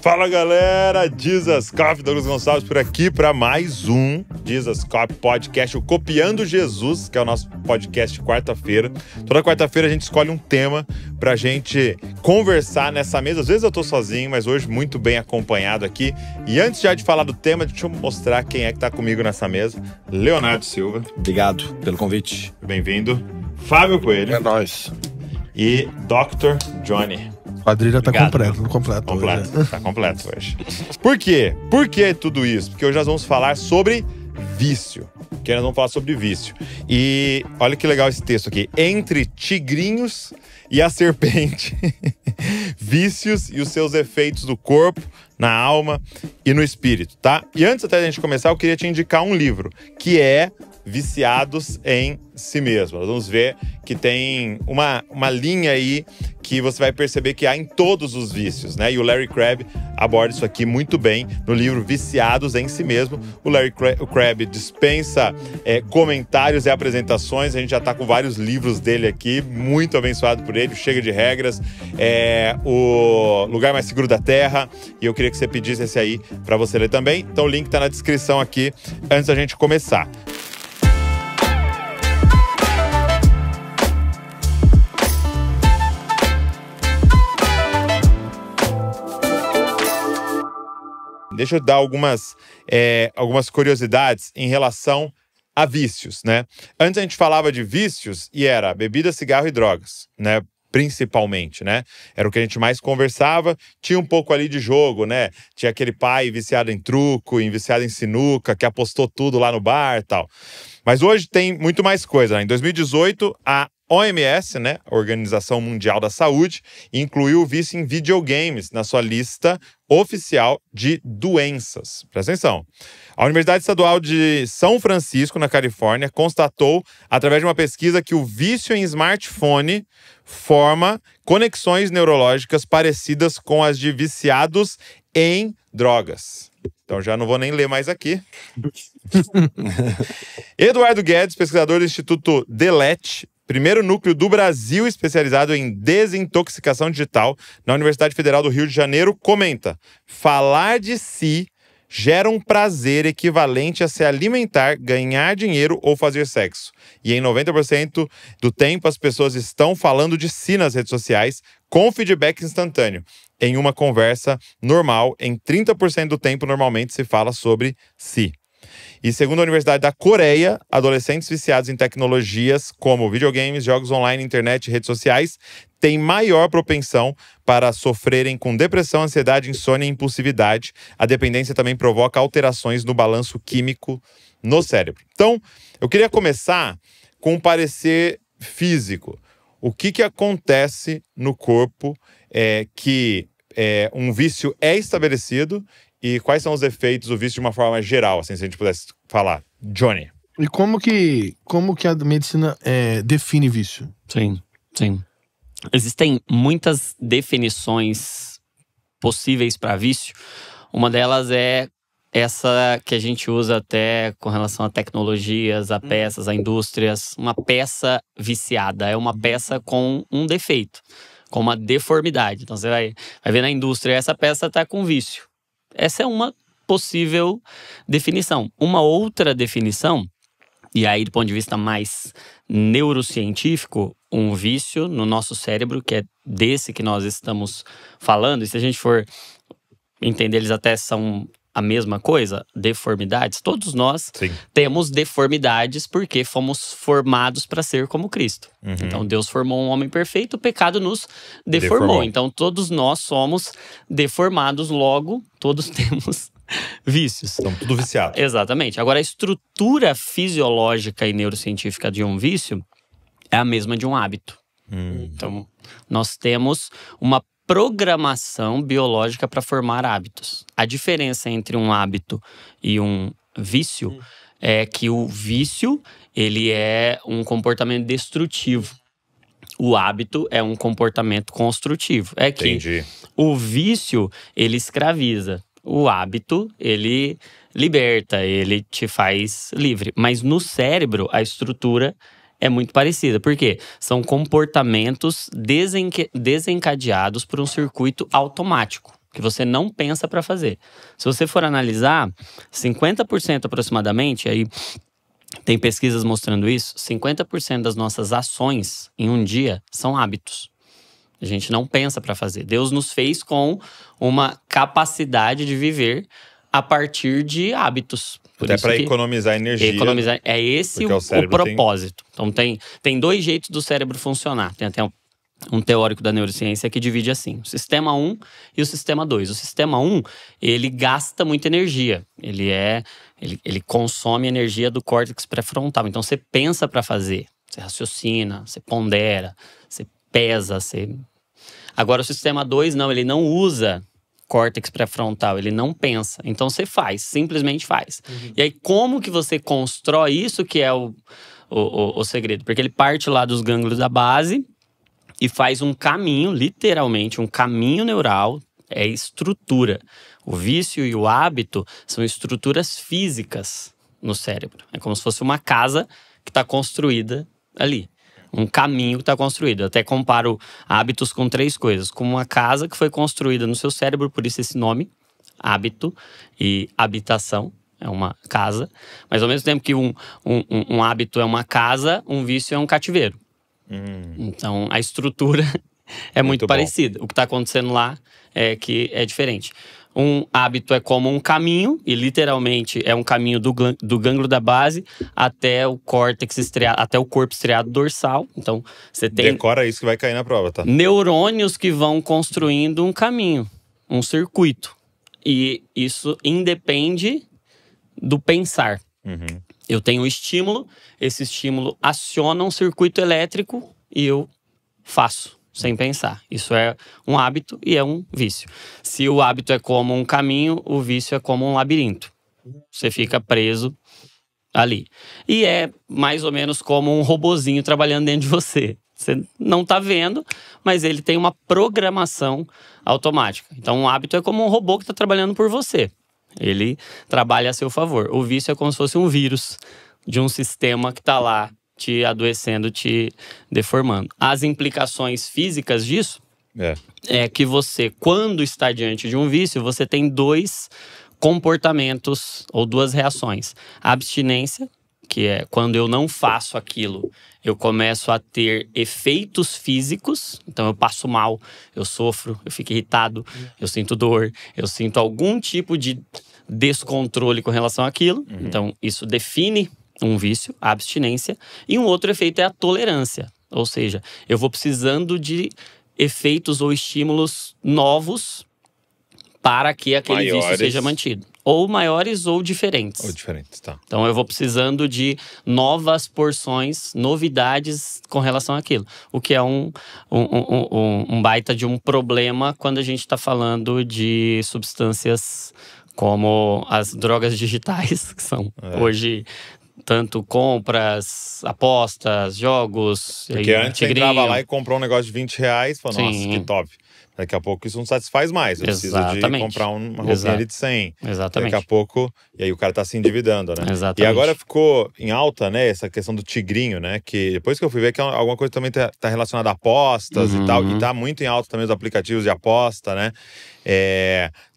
Fala galera, Jesus Cop, Douglas Gonçalves por aqui para mais um Jesus Cop Podcast, o Copiando Jesus, que é o nosso podcast de quarta-feira. Toda quarta-feira a gente escolhe um tema pra gente conversar nessa mesa. Às vezes eu tô sozinho, mas hoje muito bem acompanhado aqui. E antes já de falar do tema, deixa eu mostrar quem é que tá comigo nessa mesa. Leonardo Silva. Obrigado pelo convite. Bem-vindo. Fábio Coelho. É nóis. E Dr. Johnny. A quadrilha tá completo hoje. Tá completo hoje. Por quê? Por que tudo isso? Porque hoje nós vamos falar sobre vício. Porque nós vamos falar sobre vício. E olha que legal esse texto aqui. Entre tigrinhos e a serpente. Vícios e os seus efeitos no corpo, na alma e no espírito, tá? E antes até da gente começar, eu queria te indicar um livro, que é Viciados em Si Mesmo. Nós vamos ver que tem uma linha aí que você vai perceber que há em todos os vícios, né? E o Larry Crabb aborda isso aqui muito bem no livro Viciados em Si Mesmo. O Larry Crabb dispensa comentários e apresentações. A gente já tá com vários livros dele aqui, muito abençoado por ele. Chega de Regras, O Lugar Mais Seguro da Terra. E eu queria que você pedisse esse aí para você ler também. Então o link tá na descrição aqui antes da gente começar. Deixa eu dar algumas curiosidades em relação a vícios, né? Antes a gente falava de vícios e era bebida, cigarro e drogas, né? Principalmente, né? Era o que a gente mais conversava. Tinha um pouco ali de jogo, né? Tinha aquele pai viciado em truco, viciado em sinuca, que apostou tudo lá no bar e tal. Mas hoje tem muito mais coisa, né? Em 2018, a OMS, né, a Organização Mundial da Saúde, incluiu o vício em videogames na sua lista oficial de doenças. Presta atenção. A Universidade Estadual de São Francisco, na Califórnia, constatou, através de uma pesquisa, que o vício em smartphone forma conexões neurológicas parecidas com as de viciados em drogas. Então já não vou nem ler mais aqui. Eduardo Guedes, pesquisador do Instituto Delet, primeiro núcleo do Brasil especializado em desintoxicação digital na Universidade Federal do Rio de Janeiro, comenta: falar de si gera um prazer equivalente a se alimentar, ganhar dinheiro ou fazer sexo. E em 90% do tempo as pessoas estão falando de si nas redes sociais com feedback instantâneo. Em uma conversa normal, em 30% do tempo normalmente se fala sobre si. E segundo a Universidade da Coreia, adolescentes viciados em tecnologias como videogames, jogos online, internet e redes sociais têm maior propensão para sofrerem com depressão, ansiedade, insônia e impulsividade. A dependência também provoca alterações no balanço químico no cérebro. Então, eu queria começar com um parecer físico. O que acontece no corpo que um vício é estabelecido e quais são os efeitos do vício de uma forma geral, assim, se a gente pudesse falar. Johnny. E como que a medicina define vício? Sim. Existem muitas definições possíveis para vício. Uma delas é essa que a gente usa até com relação a tecnologias, a peças, a indústrias. Uma peça viciada é uma peça com um defeito, com uma deformidade. Então você vai ver na indústria, essa peça está com vício. Essa é uma possível definição. Uma outra definição, e aí do ponto de vista mais neurocientífico, um vício no nosso cérebro, que é desse que nós estamos falando, e se a gente for entender, eles até são a mesma coisa, deformidades. Todos nós temos deformidades porque fomos formados para ser como Cristo. Uhum. Então Deus formou um homem perfeito, o pecado nos deformou. Então todos nós somos deformados, logo todos temos vícios. Estamos tudo viciados. Exatamente. Agora, a estrutura fisiológica e neurocientífica de um vício é a mesma de um hábito. Então nós temos uma programação biológica para formar hábitos. A diferença entre um hábito e um vício é que o vício, ele é um comportamento destrutivo. O hábito é um comportamento construtivo. É que o vício, ele escraviza. O hábito, ele liberta, ele te faz livre. Mas no cérebro, a estrutura é muito parecida. Por quê? São comportamentos desencadeados por um circuito automático. que você não pensa para fazer. Se você for analisar, 50% aproximadamente, aí tem pesquisas mostrando isso, 50% das nossas ações em um dia são hábitos. A gente não pensa para fazer. Deus nos fez com uma capacidade de viver a partir de hábitos. Até para economizar energia. Economizar, é esse o propósito. Então tem 2 jeitos do cérebro funcionar. Tem até um teórico da neurociência que divide assim, o sistema 1 e o sistema 2. O sistema 1, ele gasta muita energia. Ele consome energia do córtex pré-frontal. Então você pensa para fazer, você raciocina, você pondera, você pesa, você... Agora o sistema 2 não, ele não usa córtex pré-frontal, ele não pensa. Então você faz, simplesmente faz. E aí como que você constrói isso que é o segredo? Porque ele parte lá dos gânglios da base e faz um caminho, literalmente, um caminho neural, é estrutura. O vício e o hábito são estruturas físicas no cérebro. É como se fosse uma casa que está construída ali. Um caminho que está construído. Eu até comparo hábitos com 3 coisas. Com uma casa que foi construída no seu cérebro, por isso esse nome, hábito e habitação. É uma casa. Mas ao mesmo tempo que um hábito é uma casa, um vício é um cativeiro. Então, a estrutura é muito parecida. O que está acontecendo lá é que é diferente. Um hábito é como um caminho, e literalmente é um caminho do gânglio da base até o córtex estriado, até o corpo estriado dorsal. Então, você tem... Decora isso que vai cair na prova, tá? Neurônios que vão construindo um caminho, um circuito. E isso independe do pensar. Eu tenho um estímulo, esse estímulo aciona um circuito elétrico e eu faço, sem pensar. Isso é um hábito e é um vício. Se o hábito é como um caminho, o vício é como um labirinto. Você fica preso ali. E é mais ou menos como um robozinho trabalhando dentro de você. Você não tá vendo, mas ele tem uma programação automática. Então, um hábito é como um robô que está trabalhando por você. Ele trabalha a seu favor. O vício é como se fosse um vírus de um sistema que está lá te adoecendo, te deformando. As implicações físicas disso é que você, quando está diante de um vício, você tem 2 comportamentos ou 2 reações. A abstinência, que é quando eu não faço aquilo, eu começo a ter efeitos físicos. Então eu passo mal, eu sofro, eu fico irritado, eu sinto dor, eu sinto algum tipo de descontrole com relação àquilo. Então isso define um vício, a abstinência. E um outro efeito é a tolerância. Ou seja, eu vou precisando de efeitos ou estímulos novos para que aquele vício seja mantido. Ou maiores ou diferentes. Ou diferentes, tá. Então eu vou precisando de novas porções, novidades com relação àquilo. O que é um baita de um problema quando a gente está falando de substâncias como as drogas digitais, que são hoje tanto compras, apostas, jogos. Porque antes você entrava lá e comprou um negócio de R$20, falou, nossa, que top. Daqui a pouco isso não satisfaz mais. Eu preciso de comprar uma roupinha ali de 100. Exatamente. Daqui a pouco, e aí o cara tá se endividando, né? Exatamente. E agora ficou em alta, né, essa questão do tigrinho, né? Que depois que eu fui ver que alguma coisa também tá relacionada a apostas e tal. E tá muito em alta também os aplicativos de aposta, né?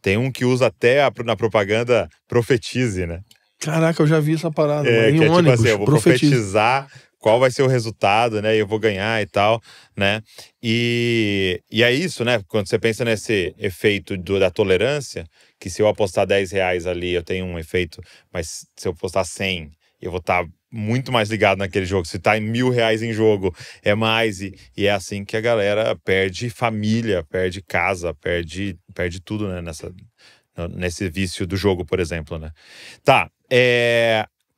Tem um que usa até na propaganda Profetize, né? Caraca, eu já vi essa parada. Em que é ônibus, tipo assim, eu vou profetizar qual vai ser o resultado, né? E eu vou ganhar e tal, né? E é isso, né? Quando você pensa nesse efeito da tolerância, que se eu apostar R$10 ali, eu tenho um efeito, mas se eu apostar 100, eu vou estar muito mais ligado naquele jogo. Se tá em R$1.000 em jogo, é mais. E é assim que a galera perde família, perde casa, perde tudo, né? Nesse vício do jogo, por exemplo, né? Tá,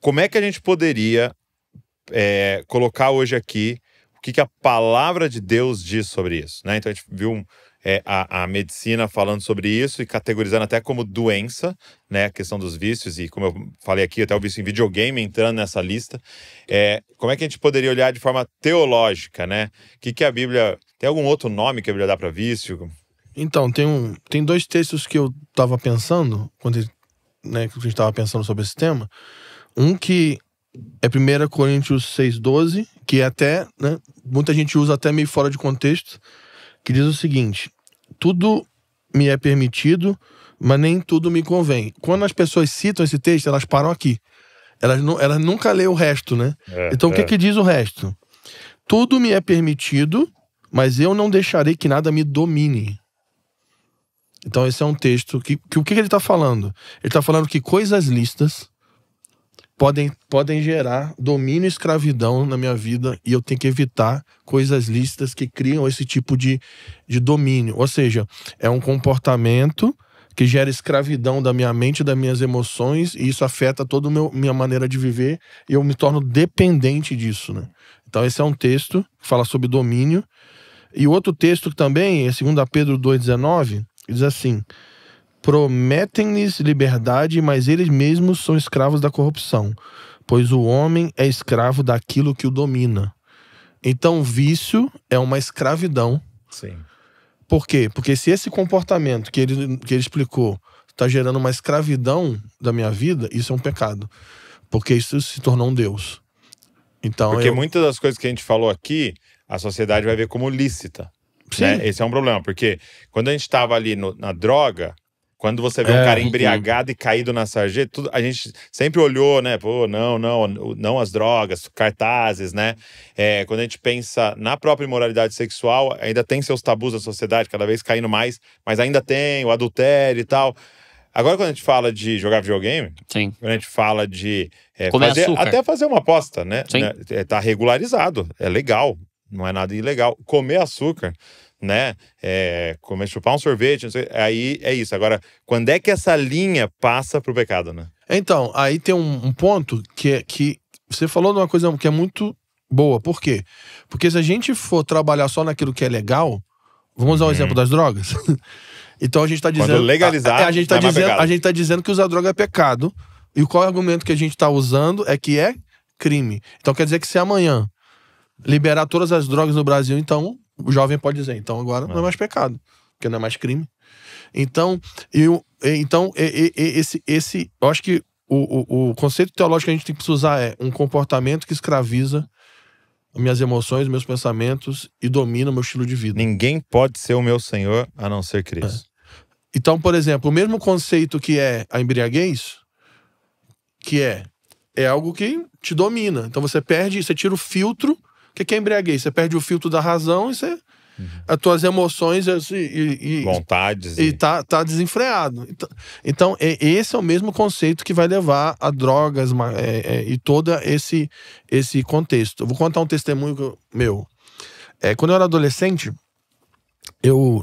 como é que a gente poderia colocar hoje aqui o que a palavra de Deus diz sobre isso, né? Então a gente viu a medicina falando sobre isso e categorizando até como doença, né? A questão dos vícios e, como eu falei aqui, até o vício em videogame entrando nessa lista. Como é que a gente poderia olhar de forma teológica, né? O que a Bíblia... Tem algum outro nome que a Bíblia dá para vício? Então, tem 2 textos que eu tava pensando, quando né, que a gente tava pensando sobre esse tema. Um que é 1 Coríntios 6,12, que é até, né, muita gente usa até meio fora de contexto, que diz o seguinte: tudo me é permitido, mas nem tudo me convém. Quando as pessoas citam esse texto, elas param aqui. Elas nunca lêem o resto, né? Então, o que diz o resto? Tudo me é permitido, mas eu não deixarei que nada me domine. Então, esse é um texto que o que ele está falando? Ele está falando que coisas lícitas podem gerar domínio e escravidão na minha vida, e eu tenho que evitar coisas lícitas que criam esse tipo de domínio. Ou seja, é um comportamento que gera escravidão da minha mente, das minhas emoções, e isso afeta toda a minha maneira de viver, e eu me torno dependente disso, né? Então esse é um texto que fala sobre domínio. E outro texto que também é 2 Pedro 2,19, diz assim: prometem-lhes liberdade, mas eles mesmos são escravos da corrupção, pois o homem é escravo daquilo que o domina. Então vício é uma escravidão. Sim. Por quê? Porque se esse comportamento que ele explicou está gerando uma escravidão da minha vida, isso é um pecado. Porque isso se tornou um Deus. Então, Porque muitas das coisas que a gente falou aqui, a sociedade vai ver como lícita. Sim. Né? Esse é um problema, porque quando a gente estava ali na droga, quando você vê um cara embriagado e caído na sarjeta, a gente sempre olhou, né? Pô, não as drogas, cartazes, né? Quando a gente pensa na própria imoralidade sexual, ainda tem seus tabus da sociedade, cada vez caindo mais, mas ainda tem o adultério e tal. Agora, quando a gente fala de jogar videogame, Sim. quando a gente fala de Até fazer uma aposta, né? Sim. Tá regularizado, é legal, não é nada ilegal. Comer açúcar, né? Chupar um sorvete, não sei, aí é isso. Agora, quando é que essa linha passa pro pecado, né? Então, aí tem um ponto que você falou de uma coisa que é muito boa. Por quê? Porque se a gente for trabalhar só naquilo que é legal, vamos usar o exemplo das drogas. Então a gente está dizendo... Quando legalizar, a gente tá dizendo que usar droga é pecado. E qual é o argumento que a gente está usando é que é crime. Então quer dizer que se amanhã liberar todas as drogas no Brasil, então o jovem pode dizer, então agora não é mais pecado, porque não é mais crime. Então, eu acho que o conceito teológico que a gente tem que usar é um comportamento que escraviza minhas emoções, meus pensamentos e domina o meu estilo de vida. Ninguém pode ser o meu Senhor a não ser Cristo. Então, por exemplo, o mesmo conceito que é a embriaguez, que é algo que te domina. Então você tira o filtro. O que é embriaguez? Você perde o filtro da razão e as tuas emoções vontades. E tá desenfreado. Então, esse é o mesmo conceito que vai levar a drogas e todo esse contexto. Eu vou contar um testemunho meu. Quando eu era adolescente,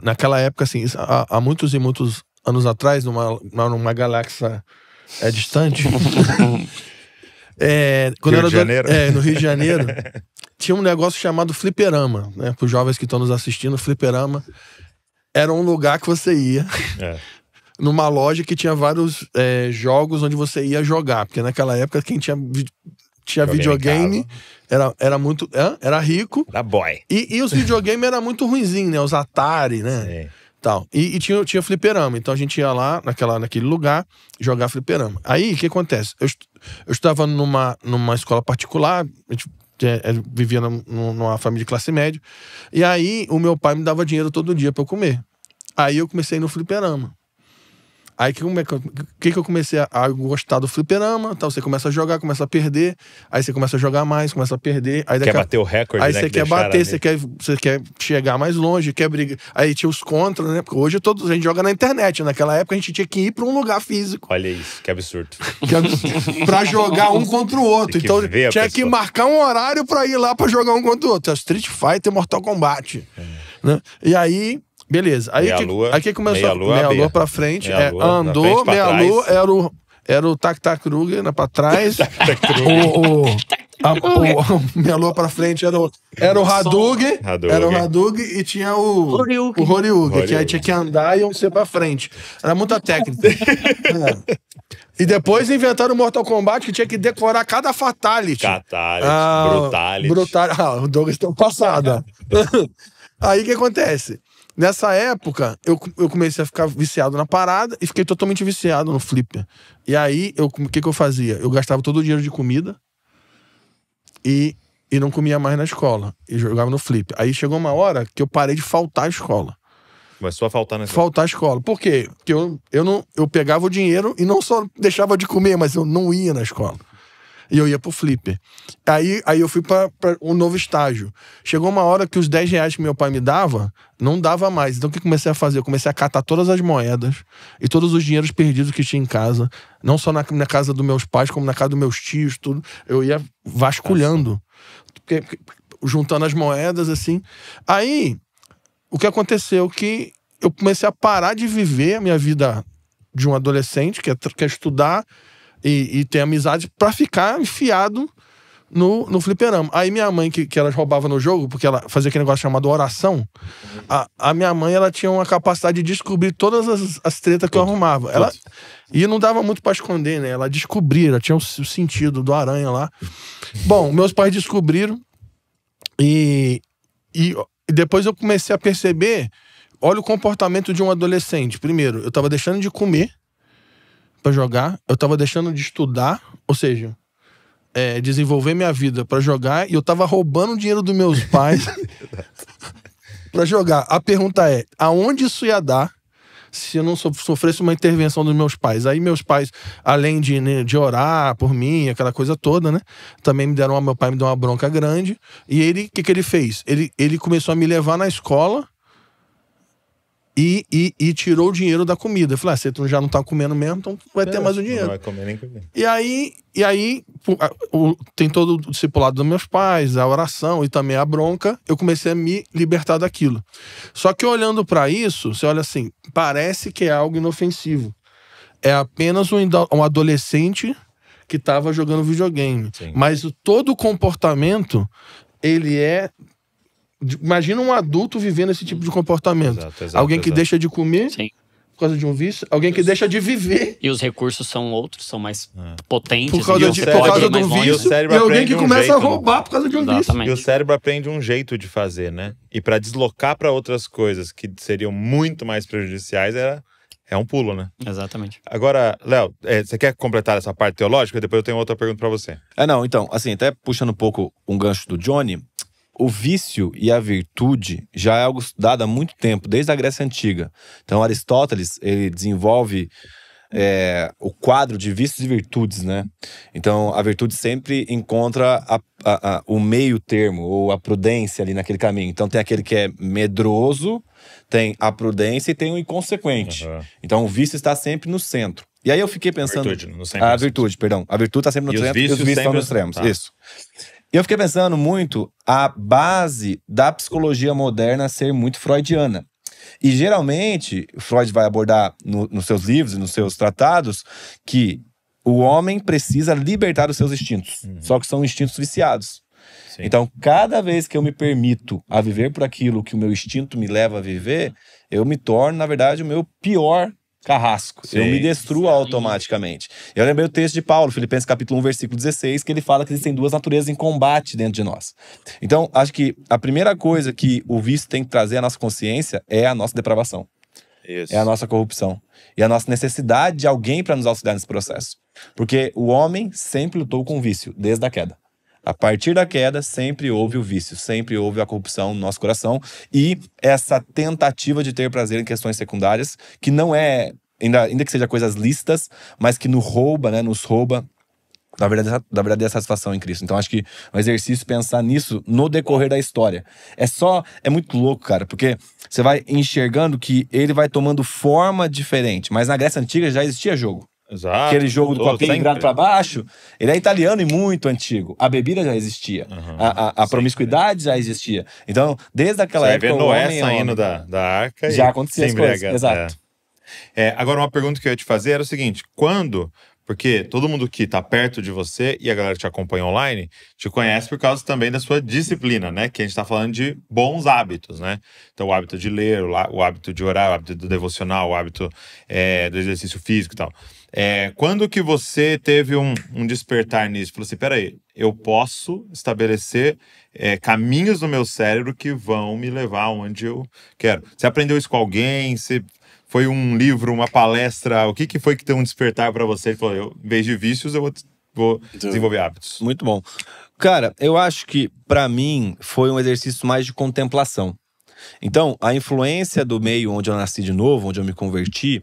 naquela época, assim, há muitos e muitos anos atrás, numa galáxia distante, no Rio de Janeiro, tinha um negócio chamado fliperama, né? Para os jovens que estão nos assistindo, fliperama era um lugar que você ia numa loja que tinha vários jogos onde você ia jogar, porque naquela época quem tinha videogame era muito era rico, era boy, e os videogames eram muito ruinzinhos, né? Os Atari, né? Tal. E tinha fliperama, então a gente ia lá naquele lugar jogar fliperama. Aí o que acontece? Eu estava numa escola particular, a gente vivia numa família de classe média, e aí o meu pai me dava dinheiro todo dia pra eu comer. Aí eu comecei no fliperama. Aí que eu comecei a gostar do fliperama, tal, você começa a jogar, começa a perder, aí você começa a jogar mais, começa a perder, aí quer bater o recorde, aí né, você quer bater, você quer chegar mais longe, quer brigar. Aí tinha os contras, né? Porque hoje a gente joga na internet. Naquela época a gente tinha que ir pra um lugar físico. Olha isso, que absurdo. Pra jogar um contra o outro. Então tinha que marcar um horário pra ir lá pra jogar um contra o outro. Street Fighter, Mortal Kombat. Né? E aí, beleza. Aí que começou meia lua pra frente. Andou, meia-lua era o Tac-Tac-Kruger, né, pra trás. Meia-lua pra frente era o Hadouken. Era o Hadouken e tinha o Horyugen, que aí tinha que andar e iam ser pra frente. Era muita técnica. E depois inventaram o Mortal Kombat, que tinha que decorar cada fatality. Brutality. O Douglas tem um passado. Aí o que acontece? Nessa época, eu comecei a ficar viciado na parada e fiquei totalmente viciado no flipper. E aí, o que eu fazia? Eu gastava todo o dinheiro de comida e não comia mais na escola. E jogava no flipper. Aí chegou uma hora que eu parei de faltar à escola. Começou a faltar na escola. Faltar a escola. Por quê? Porque eu pegava o dinheiro e não só deixava de comer, mas eu não ia na escola. E eu ia pro flipper. Aí eu fui pra um novo estágio. Chegou uma hora que os 10 reais que meu pai me dava, não dava mais. Então o que eu comecei a fazer? Eu comecei a catar todas as moedas e todos os dinheiros perdidos que tinha em casa. Não só na casa dos meus pais, como na casa dos meus tios, tudo. Eu ia vasculhando. Juntando as moedas, assim. Aí, o que aconteceu? Que eu comecei a parar de viver a minha vida de um adolescente, que é estudar e ter amizade, pra ficar enfiado no fliperama. Aí minha mãe, que ela roubava no jogo, porque ela fazia aquele negócio chamado oração, a minha mãe, ela tinha uma capacidade de descobrir todas as tretas que eu arrumava. E não dava muito pra esconder, né? Ela descobria, ela tinha o sentido do aranha lá. Bom, meus pais descobriram e depois eu comecei a perceber, olha o comportamento de um adolescente. Primeiro, eu tava deixando de comer pra jogar, eu tava deixando de estudar, ou seja, desenvolver minha vida pra jogar, e eu tava roubando o dinheiro dos meus pais pra jogar. A pergunta é, aonde isso ia dar se eu não sofresse uma intervenção dos meus pais? Aí meus pais, além de orar por mim, aquela coisa toda, né, também meu pai me deu uma bronca grande, e ele, o que ele fez? Ele começou a me levar na escola e tirou o dinheiro da comida. Eu falei, você já não tá comendo mesmo, então vai ter mais o dinheiro. Não vai comer nem comer. E aí tem todo o discipulado dos meus pais, a oração e também a bronca. Eu comecei a me libertar daquilo. Só que olhando pra isso, você olha assim, parece que é algo inofensivo. É apenas um adolescente que tava jogando videogame. Sim. Mas todo o comportamento, ele é... Imagina um adulto vivendo esse tipo de comportamento. Exato, alguém que deixa de comer... Sim. Por causa de um vício. Alguém que deixa de viver. E os recursos são outros, são mais potentes. Por causa de um vício. E alguém que começa a roubar por causa de um vício. E o cérebro aprende um jeito de fazer, né? E pra deslocar pra outras coisas que seriam muito mais prejudiciais, é um pulo, né? Exatamente. Agora, Léo, você quer completar essa parte teológica? Depois eu tenho outra pergunta pra você. Não, então, assim, até puxando um pouco um gancho do Johnny, o vício e a virtude já é algo estudado há muito tempo, desde a Grécia Antiga. Então, Aristóteles, ele desenvolve o quadro de vícios e virtudes, né? Então, a virtude sempre encontra o meio termo, ou a prudência ali naquele caminho. Então, tem aquele que é medroso, tem a prudência e tem o inconsequente. Uhum. Então, o vício está sempre no centro. E aí eu fiquei pensando... A virtude está sempre no centro e os vícios estão nos extremos. Tá. Isso. E eu fiquei pensando muito a base da psicologia moderna ser muito freudiana. E geralmente, Freud vai abordar nos seus livros e nos seus tratados que o homem precisa libertar os seus instintos. Só que são instintos viciados. Sim. Então, cada vez que eu me permito a viver por aquilo que o meu instinto me leva a viver, eu me torno, na verdade, o meu pior carrasco. Sim. Eu me destruo automaticamente. Eu lembrei o texto de Paulo, Filipenses capítulo 1, versículo 16, que ele fala que existem duas naturezas em combate dentro de nós. Então, acho que a primeira coisa que o vício tem que trazer à nossa consciência é a nossa depravação. Isso. É a nossa corrupção. E a nossa necessidade de alguém para nos auxiliar nesse processo. Porque o homem sempre lutou com o vício, desde a queda. A partir da queda, sempre houve o vício, sempre houve a corrupção no nosso coração e essa tentativa de ter prazer em questões secundárias, que não é, ainda que seja coisas lícitas, mas que nos rouba, da verdadeira satisfação em Cristo. Então acho que é um exercício pensar nisso no decorrer da história. É muito louco, cara, porque você vai enxergando que ele vai tomando forma diferente, mas na Grécia Antiga já existia jogo. Exato. Aquele jogo do copinho virado pra baixo, ele é italiano e muito antigo. A bebida já existia. A promiscuidade já existia. Então, desde aquela época, o Noé saindo da arca já acontecia as coisas. Exato. Agora, uma pergunta que eu ia te fazer era o seguinte: porque todo mundo que tá perto de você e a galera que te acompanha online te conhece por causa também da sua disciplina, né? Que a gente tá falando de bons hábitos, né? Então, o hábito de ler, o hábito de orar, o hábito do devocional, o hábito do exercício físico e tal. Quando que você teve um despertar nisso? Falou assim, peraí, eu posso estabelecer caminhos no meu cérebro que vão me levar onde eu quero. Você aprendeu isso com alguém? Foi um livro, uma palestra? O que foi que deu um despertar para você? Ele falou, em vez de vícios, eu vou desenvolver hábitos. Muito bom. Cara, eu acho que, para mim, foi um exercício mais de contemplação. Então, a influência do meio onde eu nasci de novo, onde eu me converti,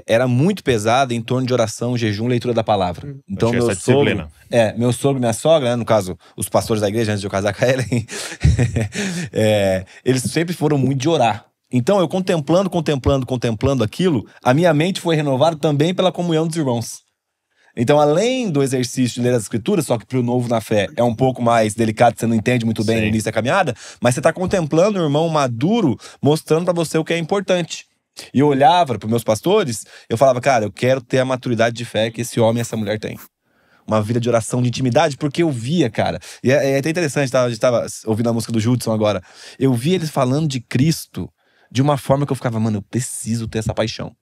era muito pesada em torno de oração, jejum, leitura da palavra. Então, meu sogro, e minha sogra, né, no caso, os pastores da igreja, antes de eu casar com a Ellen, eles sempre foram muito de orar. Então, eu contemplando aquilo, a minha mente foi renovada também pela comunhão dos irmãos. Então, além do exercício de ler as escrituras, só que para o novo na fé é um pouco mais delicado, você não entende muito bem no início da caminhada, mas você está contemplando um irmão maduro, mostrando para você o que é importante. E eu olhava para os meus pastores, eu falava, cara, eu quero ter a maturidade de fé que esse homem e essa mulher têm. Uma vida de oração, de intimidade, porque eu via, cara. E é até interessante, a gente tava ouvindo a música do Judson agora. Eu via eles falando de Cristo de uma forma que eu ficava, mano, eu preciso ter essa paixão.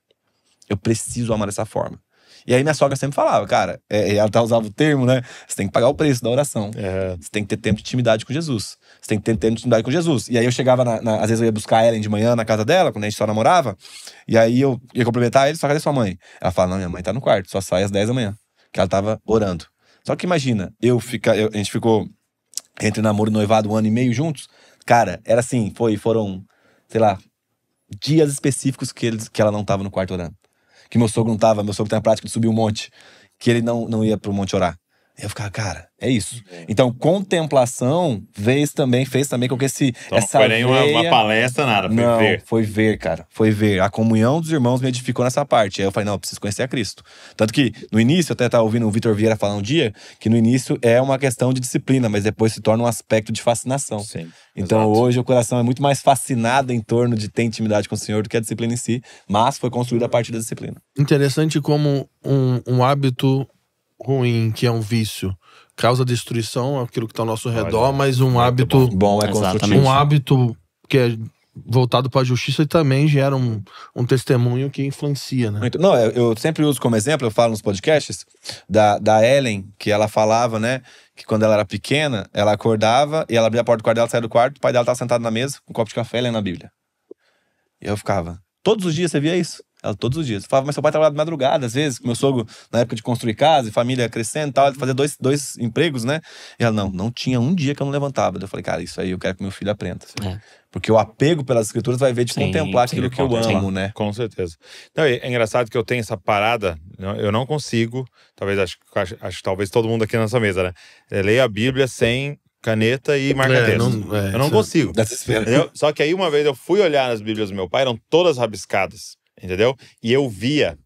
Eu preciso amar dessa forma. E aí minha sogra sempre falava, cara, ela até usava o termo, né? Você tem que pagar o preço da oração. Você tem que ter tempo de intimidade com Jesus. Você tem que ter tempo de intimidade com Jesus. E aí eu chegava, às vezes eu ia buscar a Ellen de manhã na casa dela, quando a gente só namorava. E aí eu ia cumprimentar ele, só cadê sua mãe? Ela fala, não, minha mãe tá no quarto, só sai às 10 da manhã. Que ela tava orando. Só que imagina, a gente ficou entre namoro e noivado 1 ano e meio juntos. Cara, era assim, foram, sei lá, dias específicos que ela não tava no quarto orando. Que meu sogro não tava, meu sogro tem a prática de subir um monte, que ele não ia pro monte orar. E eu ficava, cara, é isso. Então, contemplação fez também com que essa não foi nem uma palestra, nada, foi ver. Foi ver, cara, foi ver. A comunhão dos irmãos me edificou nessa parte. Aí eu falei, não, eu preciso conhecer a Cristo. Tanto que, no início, eu até estava ouvindo o Vitor Vieira falar um dia, que no início é uma questão de disciplina, mas depois se torna um aspecto de fascinação. Sim, então, hoje, o coração é muito mais fascinado em torno de ter intimidade com o Senhor do que a disciplina em si, mas foi construída a partir da disciplina. Interessante como um hábito ruim, que é um vício, causa destruição, aquilo que está ao nosso redor, mas um hábito bom, construtivo. Um hábito que é voltado para a justiça e também gera um testemunho que influencia, né? Não, eu sempre uso como exemplo, eu falo nos podcasts da Ellen, que ela falava, né, que quando ela era pequena, ela acordava e ela abria a porta do quarto dela, saía do quarto, o pai dela estava sentado na mesa com um copo de café lendo a Bíblia. E eu ficava, todos os dias você via isso? Ela, todos os dias. Eu falava, mas seu pai trabalhava de madrugada, às vezes, com meu sogro, na época de construir casa e família crescendo e tal, ele fazia dois empregos, né? E ela, não tinha um dia que eu não levantava. Eu falei, cara, isso aí eu quero que meu filho aprenda. Porque o apego pelas escrituras vai ver de contemplar aquilo que eu amo, né? Com certeza. Não, é engraçado que eu tenho essa parada, eu não consigo, acho que talvez todo mundo aqui nessa mesa, né? Eu leio a Bíblia sem caneta e marca-texto. Eu não consigo. Só que aí uma vez eu fui olhar nas Bíblias do meu pai, eram todas rabiscadas. Entendeu? E eu via,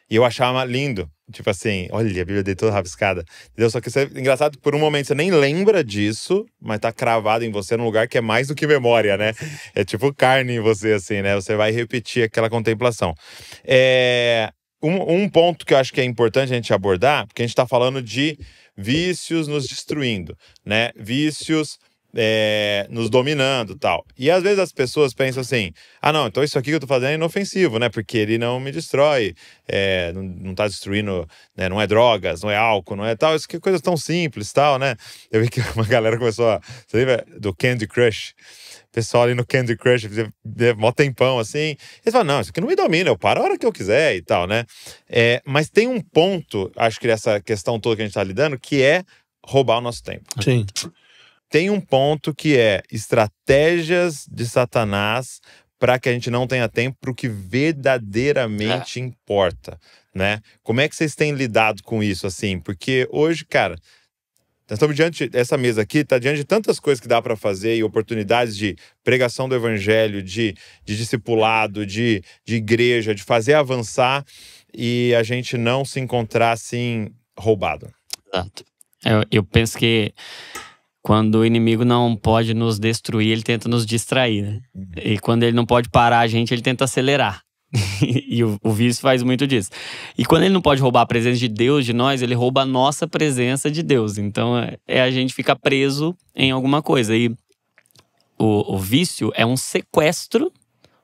e eu achava lindo. Tipo assim, olha, a Bíblia dele toda rabiscada. Entendeu? Só que isso é engraçado que por um momento você nem lembra disso, mas tá cravado em você num lugar que é mais do que memória, né? É tipo carne em você, assim, né? Você vai repetir aquela contemplação. Um ponto que eu acho que é importante a gente abordar, porque a gente tá falando de vícios nos destruindo, né? Vícios nos dominando e tal. E às vezes as pessoas pensam assim, não, então isso aqui que eu tô fazendo é inofensivo, né? Porque ele não me destrói, não tá destruindo, né? Não é drogas, não é álcool, não é tal, isso que é coisas tão simples tal, né? Eu vi que uma galera começou você lembra do Candy Crush? O pessoal ali no Candy Crush, mó tempão assim, eles falam, não, isso aqui não me domina, eu paro a hora que eu quiser e tal, né? Mas tem um ponto, acho que essa questão toda que a gente tá lidando, que é roubar o nosso tempo. Sim. Tem um ponto que é estratégias de Satanás para que a gente não tenha tempo para o que verdadeiramente importa, né? Como é que vocês têm lidado com isso, assim? Porque hoje, cara, nós estamos essa mesa aqui está diante de tantas coisas que dá para fazer e oportunidades de pregação do evangelho, de discipulado, de igreja, de fazer avançar e a gente não se encontrar, assim, roubado. Exato. Eu penso que quando o inimigo não pode nos destruir, ele tenta nos distrair, né? E quando ele não pode parar a gente, ele tenta acelerar. E o vício faz muito disso. E quando ele não pode roubar a presença de Deus de nós, ele rouba a nossa presença de Deus. Então a gente fica preso em alguma coisa. E o vício é um sequestro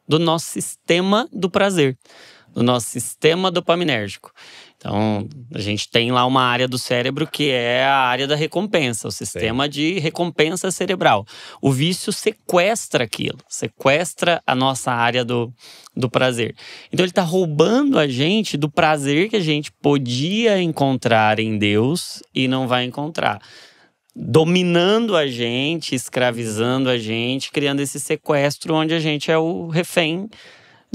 do nosso sistema do prazer, do nosso sistema dopaminérgico. Então, a gente tem lá uma área do cérebro que é a área da recompensa, o sistema de recompensa cerebral. O vício sequestra aquilo, sequestra a nossa área do prazer. Então, ele está roubando a gente do prazer que a gente podia encontrar em Deus e não vai encontrar. dominando a gente, escravizando a gente, criando esse sequestro onde a gente é o refém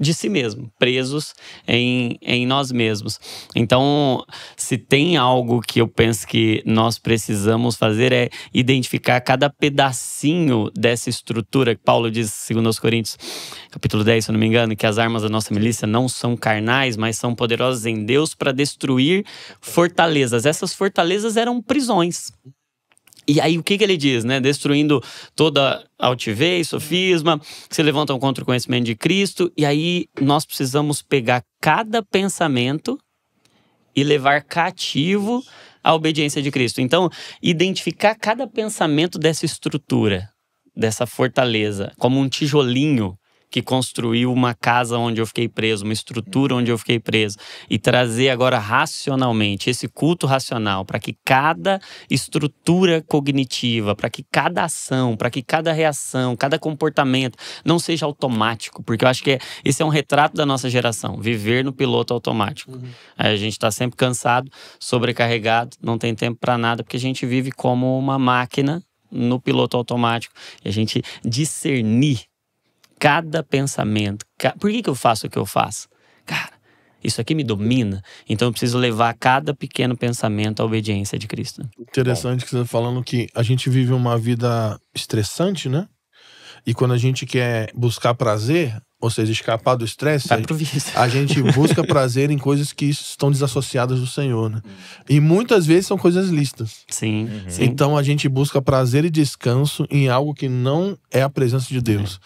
de si mesmo, presos em nós mesmos. Então, se tem algo que eu penso que nós precisamos fazer é identificar cada pedacinho dessa estrutura que Paulo diz, segundo aos Coríntios, capítulo 10, se eu não me engano, que as armas da nossa milícia não são carnais, mas são poderosas em Deus para destruir fortalezas. Essas fortalezas eram prisões. E aí, o que ele diz, né? Destruindo toda altivez, sofisma, que se levantam contra o conhecimento de Cristo. E aí, nós precisamos pegar cada pensamento e levar cativo a obediência de Cristo. Então, identificar cada pensamento dessa estrutura, dessa fortaleza, como um tijolinho que construiu uma casa onde eu fiquei preso, uma estrutura onde eu fiquei preso, e trazer agora racionalmente, esse culto racional, para que cada estrutura cognitiva, para que cada ação, para que cada reação, cada comportamento não seja automático, porque eu acho que esse é um retrato da nossa geração, viver no piloto automático. A gente está sempre cansado, sobrecarregado, não tem tempo para nada, porque a gente vive como uma máquina no piloto automático, e a gente discernir cada pensamento. Por que eu faço o que eu faço? Cara, isso aqui me domina. Então eu preciso levar cada pequeno pensamento à obediência de Cristo. Interessante que você está falando que a gente vive uma vida estressante, né? E quando a gente quer buscar prazer, ou seja, escapar do estresse, a gente busca prazer em coisas que estão desassociadas do Senhor, né? E muitas vezes são coisas lícitas. Sim, sim. Então a gente busca prazer e descanso em algo que não é a presença de Deus.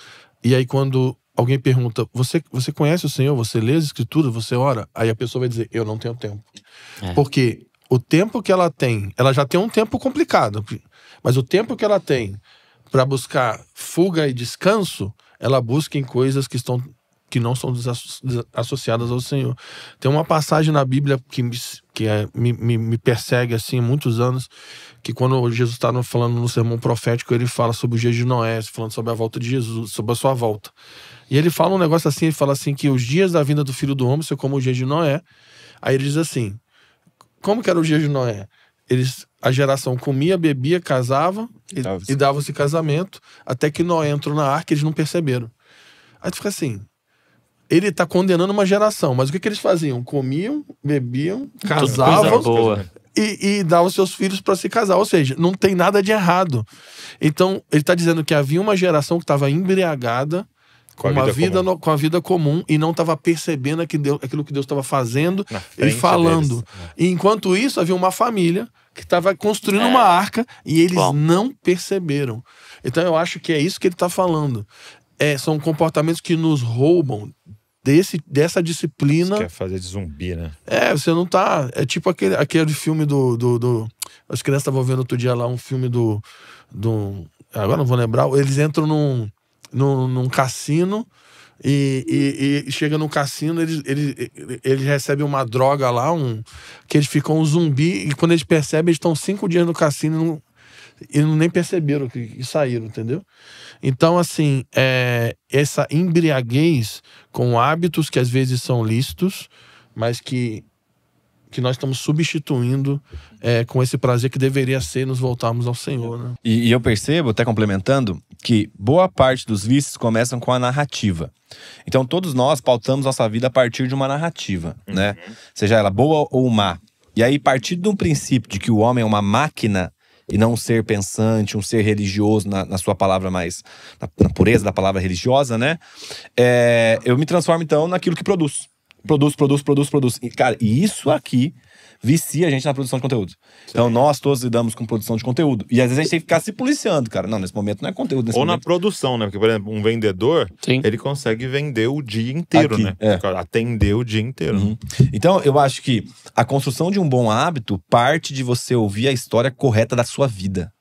E aí quando alguém pergunta, você conhece o Senhor? Você lê as Escrituras? Você ora? Aí a pessoa vai dizer, eu não tenho tempo. Porque o tempo que ela tem, ela já tem um tempo complicado, mas o tempo que ela tem para buscar fuga e descanso, ela busca em coisas que não são associadas ao Senhor. Tem uma passagem na Bíblia que me persegue assim há muitos anos, que quando Jesus está falando no sermão profético, ele fala sobre o dia de Noé, falando sobre a volta de Jesus, sobre a sua volta. E ele fala um negócio assim, ele fala assim que os dias da vinda do Filho do Homem são como o dia de Noé. Aí ele diz assim, como que era o dia de Noé? A geração comia, bebia, casava e dava-se casamento, até que Noé entrou na arca e eles não perceberam. Aí tu fica assim, ele está condenando uma geração, mas o que eles faziam? Comiam, bebiam, casavam e davam seus filhos para se casar. Ou seja, não tem nada de errado. Então, ele está dizendo que havia uma geração que estava embriagada com a vida comum e não estava percebendo aquilo que Deus estava fazendo e falando. E enquanto isso, havia uma família que estava construindo uma arca e eles não perceberam. Então, eu acho que é isso que ele está falando. São comportamentos que nos roubam dessa disciplina. Você quer fazer de zumbi, né? Você não tá... É tipo aquele filme as crianças estavam vendo outro dia lá um filme agora não vou lembrar. Eles entram num cassino e chega no cassino, eles recebem uma droga lá, que eles ficam um zumbi, e quando eles percebem, eles estão 5 dias no cassino e nem perceberam que saíram, entendeu? Então, assim, essa embriaguez com hábitos que às vezes são lícitos, mas que nós estamos substituindo com esse prazer que deveria ser nos voltarmos ao Senhor, né? E eu percebo, até complementando, que boa parte dos vícios começam com a narrativa. Então todos nós pautamos nossa vida a partir de uma narrativa, né? Seja ela boa ou má. E aí, a partir de um princípio de que o homem é uma máquina e não um ser pensante, um ser religioso na sua palavra mais... na pureza da palavra religiosa, né? Eu me transformo, então, naquilo que produz. Produz. E, cara, isso aqui vicia a gente na produção de conteúdo. Sim. Então, nós todos lidamos com produção de conteúdo. E às vezes a gente tem que ficar se policiando, cara. Não, nesse momento não é conteúdo. Ou na produção, né? Porque, por exemplo, um vendedor, ele consegue vender o dia inteiro, aqui, né? Atender o dia inteiro. Então, eu acho que a construção de um bom hábito parte de você ouvir a história correta da sua vida.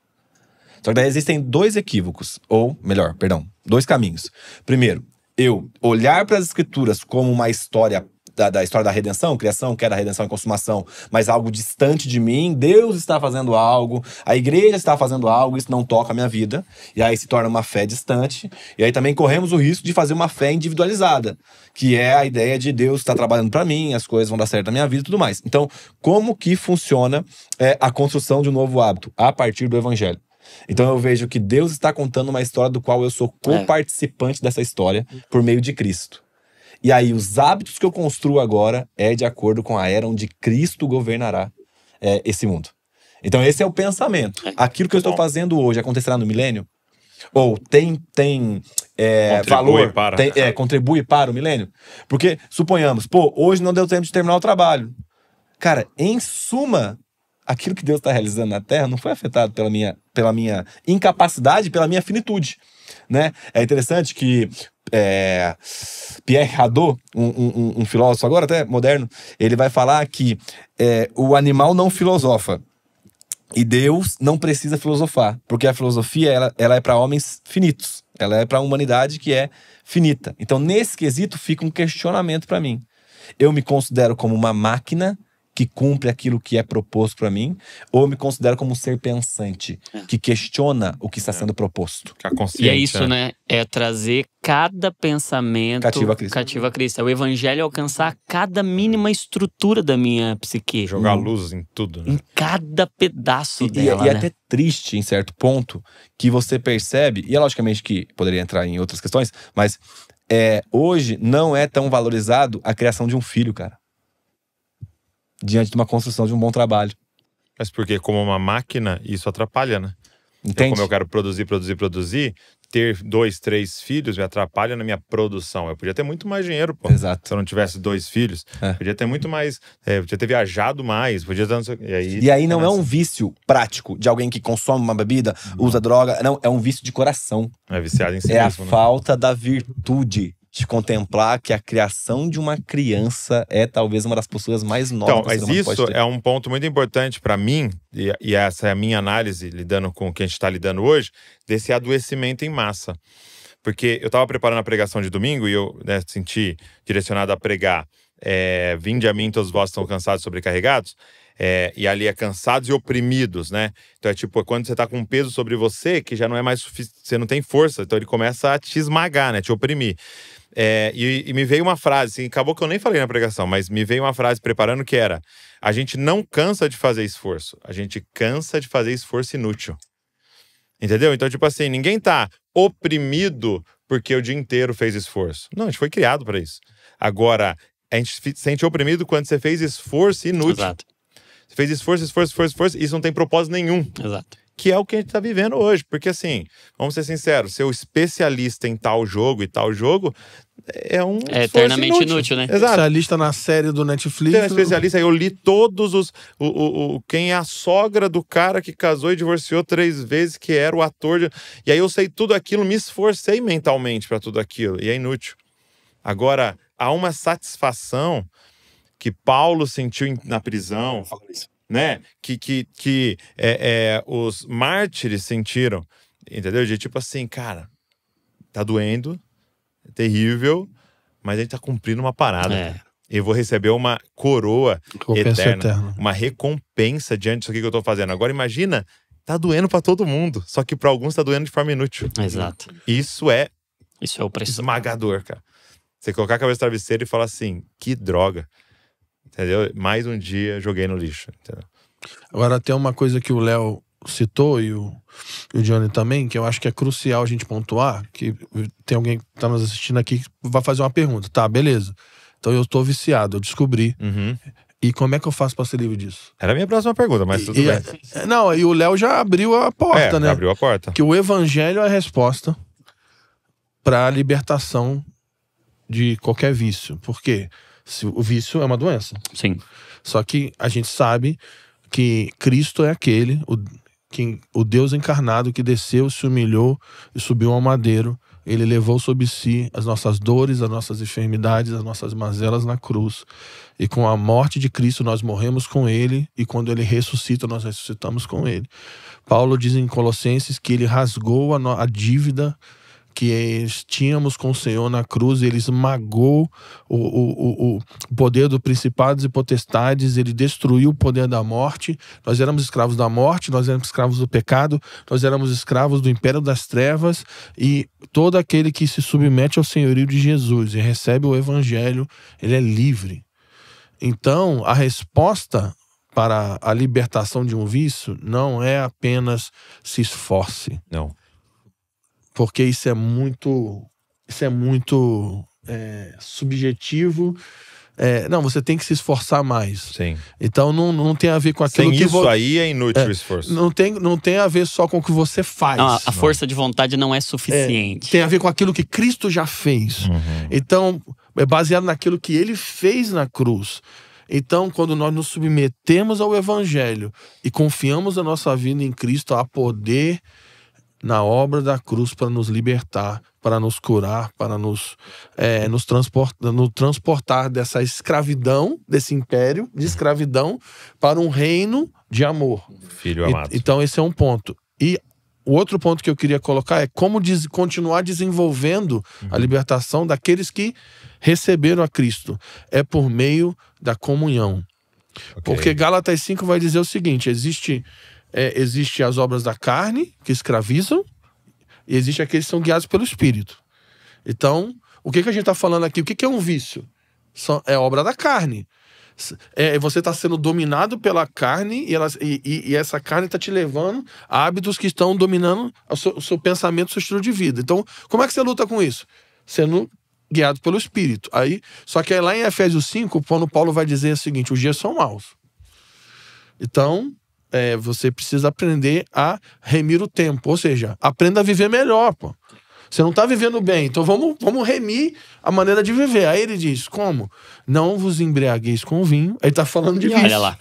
Só que daí existem 2 equívocos. Ou, melhor, perdão, 2 caminhos. Primeiro, eu olhar para as escrituras como uma história da história da redenção, criação, queda, redenção e consumação, mas algo distante de mim. Deus está fazendo algo, a igreja está fazendo algo, isso não toca a minha vida. E aí se torna uma fé distante. E aí também corremos o risco de fazer uma fé individualizada, que é a ideia de Deus estar trabalhando para mim, as coisas vão dar certo na minha vida e tudo mais. Então, como que funciona a construção de um novo hábito? A partir do evangelho. Então eu vejo que Deus está contando uma história do qual eu sou co-participante dessa história por meio de Cristo. E aí, os hábitos que eu construo agora é de acordo com a era onde Cristo governará esse mundo. Então, esse é o pensamento. Aquilo que eu estou fazendo hoje acontecerá no milênio? Ou tem valor, contribui para o milênio? Porque, suponhamos, hoje não deu tempo de terminar o trabalho. Cara, em suma, aquilo que Deus está realizando na Terra não foi afetado pela minha incapacidade, pela minha finitude. Né? É interessante que Pierre Hadot, um filósofo agora até moderno, ele vai falar que o animal não filosofa e Deus não precisa filosofar, porque a filosofia ela é para homens finitos, ela é para a humanidade que é finita. Então nesse quesito fica um questionamento para mim. Eu me considero como uma máquina que cumpre aquilo que é proposto para mim, ou eu me considero como um ser pensante, que questiona o que está sendo proposto. E é isso, né? É trazer cada pensamento cativa a Cristo. É o evangelho alcançar cada mínima estrutura da minha psique. Jogar luz em tudo. Né? Em cada pedaço dela, E é até triste, em certo ponto, que você percebe, e é logicamente que poderia entrar em outras questões, mas hoje não é tão valorizado a criação de um filho, cara. Diante de uma construção de um bom trabalho. Mas porque como uma máquina, isso atrapalha, né? Entende? Então, como eu quero produzir, ter 2, 3 filhos me atrapalha na minha produção. Eu podia ter muito mais dinheiro, pô. Exato. Se eu não tivesse 2 filhos. Podia ter muito mais, podia ter viajado mais, podia ter... E aí não é um vício prático de alguém que consome uma bebida, usa droga. Não, é um vício de coração. É viciado em si mesmo, a falta da virtude de contemplar que a criação de uma criança é talvez uma das posturas mais nobres. Então, mas isso é um ponto muito importante para mim, e essa é a minha análise, lidando com o que a gente está lidando hoje, desse adoecimento em massa. Porque eu estava preparando a pregação de domingo e eu senti direcionado a pregar vinde a mim todos vós estão cansados e sobrecarregados, e ali é cansados e oprimidos, né? Então é tipo, quando você tá com um peso sobre você que já não é mais suficiente, você não tem força, então ele começa a te esmagar, né? Te oprimir. E me veio uma frase, assim, acabou que eu nem falei na pregação, mas me veio uma frase preparando que era: a gente não cansa de fazer esforço, a gente cansa de fazer esforço inútil. Entendeu? Então, tipo assim, ninguém tá oprimido porque o dia inteiro fez esforço. Não, a gente foi criado para isso. Agora, a gente se sente oprimido quando você fez esforço inútil. Exato. Você fez esforço, e isso não tem propósito nenhum. Exato. Que é o que a gente tá vivendo hoje. Porque assim, vamos ser sinceros, ser o especialista em tal jogo e tal jogo é um é eternamente inútil, né? Exato. Especialista na série do Netflix. Tem um especialista, eu li todos os... quem é a sogra do cara que casou e divorciou 3 vezes, que era o ator. E aí eu sei tudo aquilo, me esforcei mentalmente para tudo aquilo. E é inútil. Agora, há uma satisfação que Paulo sentiu na prisão, né? Que os mártires sentiram, entendeu? De tipo assim, cara, tá doendo, é terrível, mas a gente tá cumprindo uma parada. Eu vou receber uma coroa eterna, uma recompensa diante disso aqui que eu tô fazendo. Agora imagina, tá doendo pra todo mundo, só que pra alguns tá doendo de forma inútil. Exato. Isso é opressor. Esmagador, cara. Você colocar a cabeça no travesseiro e falar assim, que droga. Entendeu? Mais um dia joguei no lixo. Entendeu? Agora tem uma coisa que o Léo citou e o Johnny também, que eu acho que é crucial a gente pontuar, que tem alguém que tá nos assistindo aqui que vai fazer uma pergunta. Tá, beleza. Então eu tô viciado, eu descobri. E como é que eu faço pra ser livre disso? Era a minha próxima pergunta, mas tudo bem. Não, e o Léo já abriu a porta, né? Abriu a porta. Que o evangelho é a resposta pra libertação de qualquer vício. Por quê? O vício é uma doença. Sim. Só que a gente sabe que Cristo é aquele, o Deus encarnado que desceu, se humilhou e subiu ao madeiro. Ele levou sobre si as nossas dores, as nossas enfermidades, as nossas mazelas na cruz. E com a morte de Cristo nós morremos com ele, e quando ele ressuscita nós ressuscitamos com ele. Paulo diz em Colossenses que ele rasgou a dívida que tínhamos com o Senhor na cruz. Ele esmagou o poder dos principados e potestades, ele destruiu o poder da morte. Nós éramos escravos da morte, nós éramos escravos do pecado, nós éramos escravos do império das trevas, e todo aquele que se submete ao senhorio de Jesus e recebe o evangelho, ele é livre. Então, a resposta para a libertação de um vício não é apenas se esforce. Não. Porque isso é muito subjetivo. Não, você tem que se esforçar mais. Sim. Então não tem a ver com aquilo que isso aí é inútil o esforço. Não tem a ver só com o que você faz. Não, a força de vontade não é suficiente. Tem a ver com aquilo que Cristo já fez. Então, é baseado naquilo que ele fez na cruz. Então, quando nós nos submetemos ao evangelho e confiamos a nossa vida em Cristo, há poder na obra da cruz para nos libertar, para nos curar, para nos transportar dessa escravidão, desse império de escravidão, para um reino de amor. Filho amado. Então esse é um ponto. E o outro ponto que eu queria colocar é como continuar desenvolvendo a libertação daqueles que receberam a Cristo. É por meio da comunhão. Okay. Porque Gálatas 5 vai dizer o seguinte: existe as obras da carne, que escravizam, e existe aqueles que são guiados pelo Espírito. Então, o que a gente está falando aqui? O que é um vício? É obra da carne. Você está sendo dominado pela carne, e essa carne está te levando a hábitos que estão dominando o seu pensamento, o seu estilo de vida. Então, como é que você luta com isso? Sendo guiado pelo Espírito. Só que lá em Efésios 5, quando Paulo vai dizer o seguinte: os dias são maus. Então, você precisa aprender a remir o tempo. Ou seja, aprenda a viver melhor, pô. Você não está vivendo bem, então vamos remir a maneira de viver. Aí ele diz, como? Não vos embriagueis com vinho. Ele está falando de vício. Olha lá.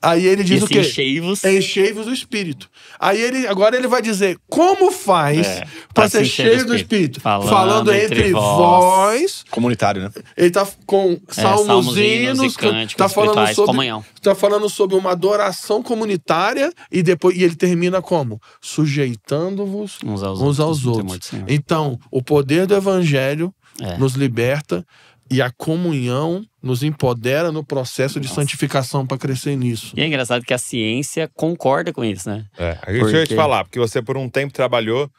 Aí ele diz o quê? Enchei-vos do Espírito. Aí agora ele vai dizer, como faz para ser cheio do Espírito? Falando entre vós. Comunitário, né? Ele está com salmos, hinos, está falando sobre comunhão. Está falando sobre uma adoração comunitária, e ele termina como? Sujeitando-vos uns aos outros. Então, o poder do evangelho nos liberta, e a comunhão nos empodera no processo de santificação para crescer nisso. E é engraçado que a ciência concorda com isso, né? A gente ia te falar, porque você por um tempo trabalhou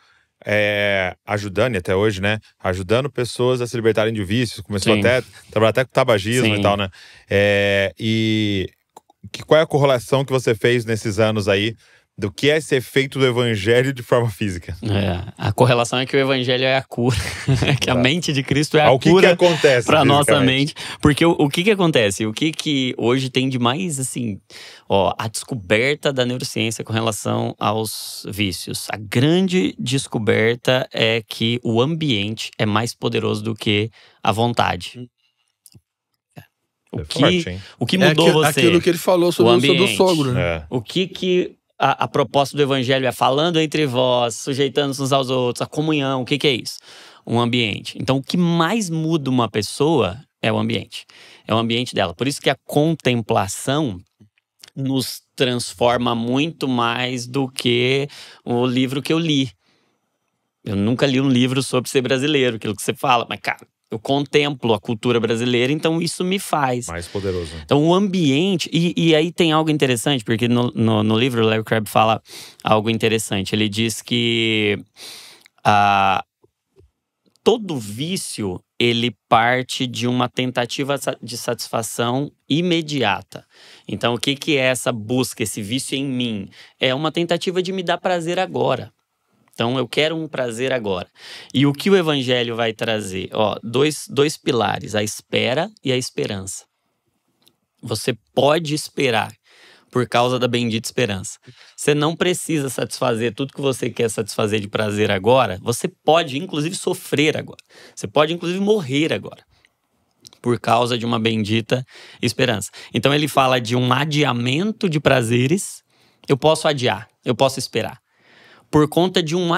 ajudando, e até hoje, né? Ajudando pessoas a se libertarem de vícios. Começou até a trabalhar até com tabagismo e tal, né? Qual é a correlação que você fez nesses anos aí do que é esse efeito do evangelho de forma física? A correlação é que o evangelho é a cura. Que a mente de Cristo é a cura. O que acontece para nossa mente? Porque o que acontece? O que hoje tem de mais, assim, a descoberta da neurociência com relação aos vícios. A grande descoberta é que o ambiente é mais poderoso do que a vontade. O que mudou você? Aquilo que ele falou sobre o do sogro, né? O que a proposta do evangelho é falando entre vós, sujeitando-nos uns aos outros, a comunhão. O que é isso? Um ambiente. Então, o que mais muda uma pessoa é o ambiente. É o ambiente dela. Por isso que a contemplação nos transforma muito mais do que o livro que eu li. Eu nunca li um livro sobre ser brasileiro, aquilo que você fala. Mas, cara, eu contemplo a cultura brasileira, então isso me faz mais poderoso. Então o ambiente, e aí tem algo interessante, porque no livro o Larry Crabb fala algo interessante. Ele diz que todo vício, ele parte de uma tentativa de satisfação imediata. Então o que é essa busca, esse vício em mim? É uma tentativa de me dar prazer agora. Então, eu quero um prazer agora. E o que o evangelho vai trazer? Dois pilares, a espera e a esperança. Você pode esperar por causa da bendita esperança. Você não precisa satisfazer tudo que você quer satisfazer de prazer agora. Você pode, inclusive, sofrer agora. Você pode, inclusive, morrer agora. Por causa de uma bendita esperança. Então, ele fala de um adiamento de prazeres. Eu posso adiar, eu posso esperar. Por conta de um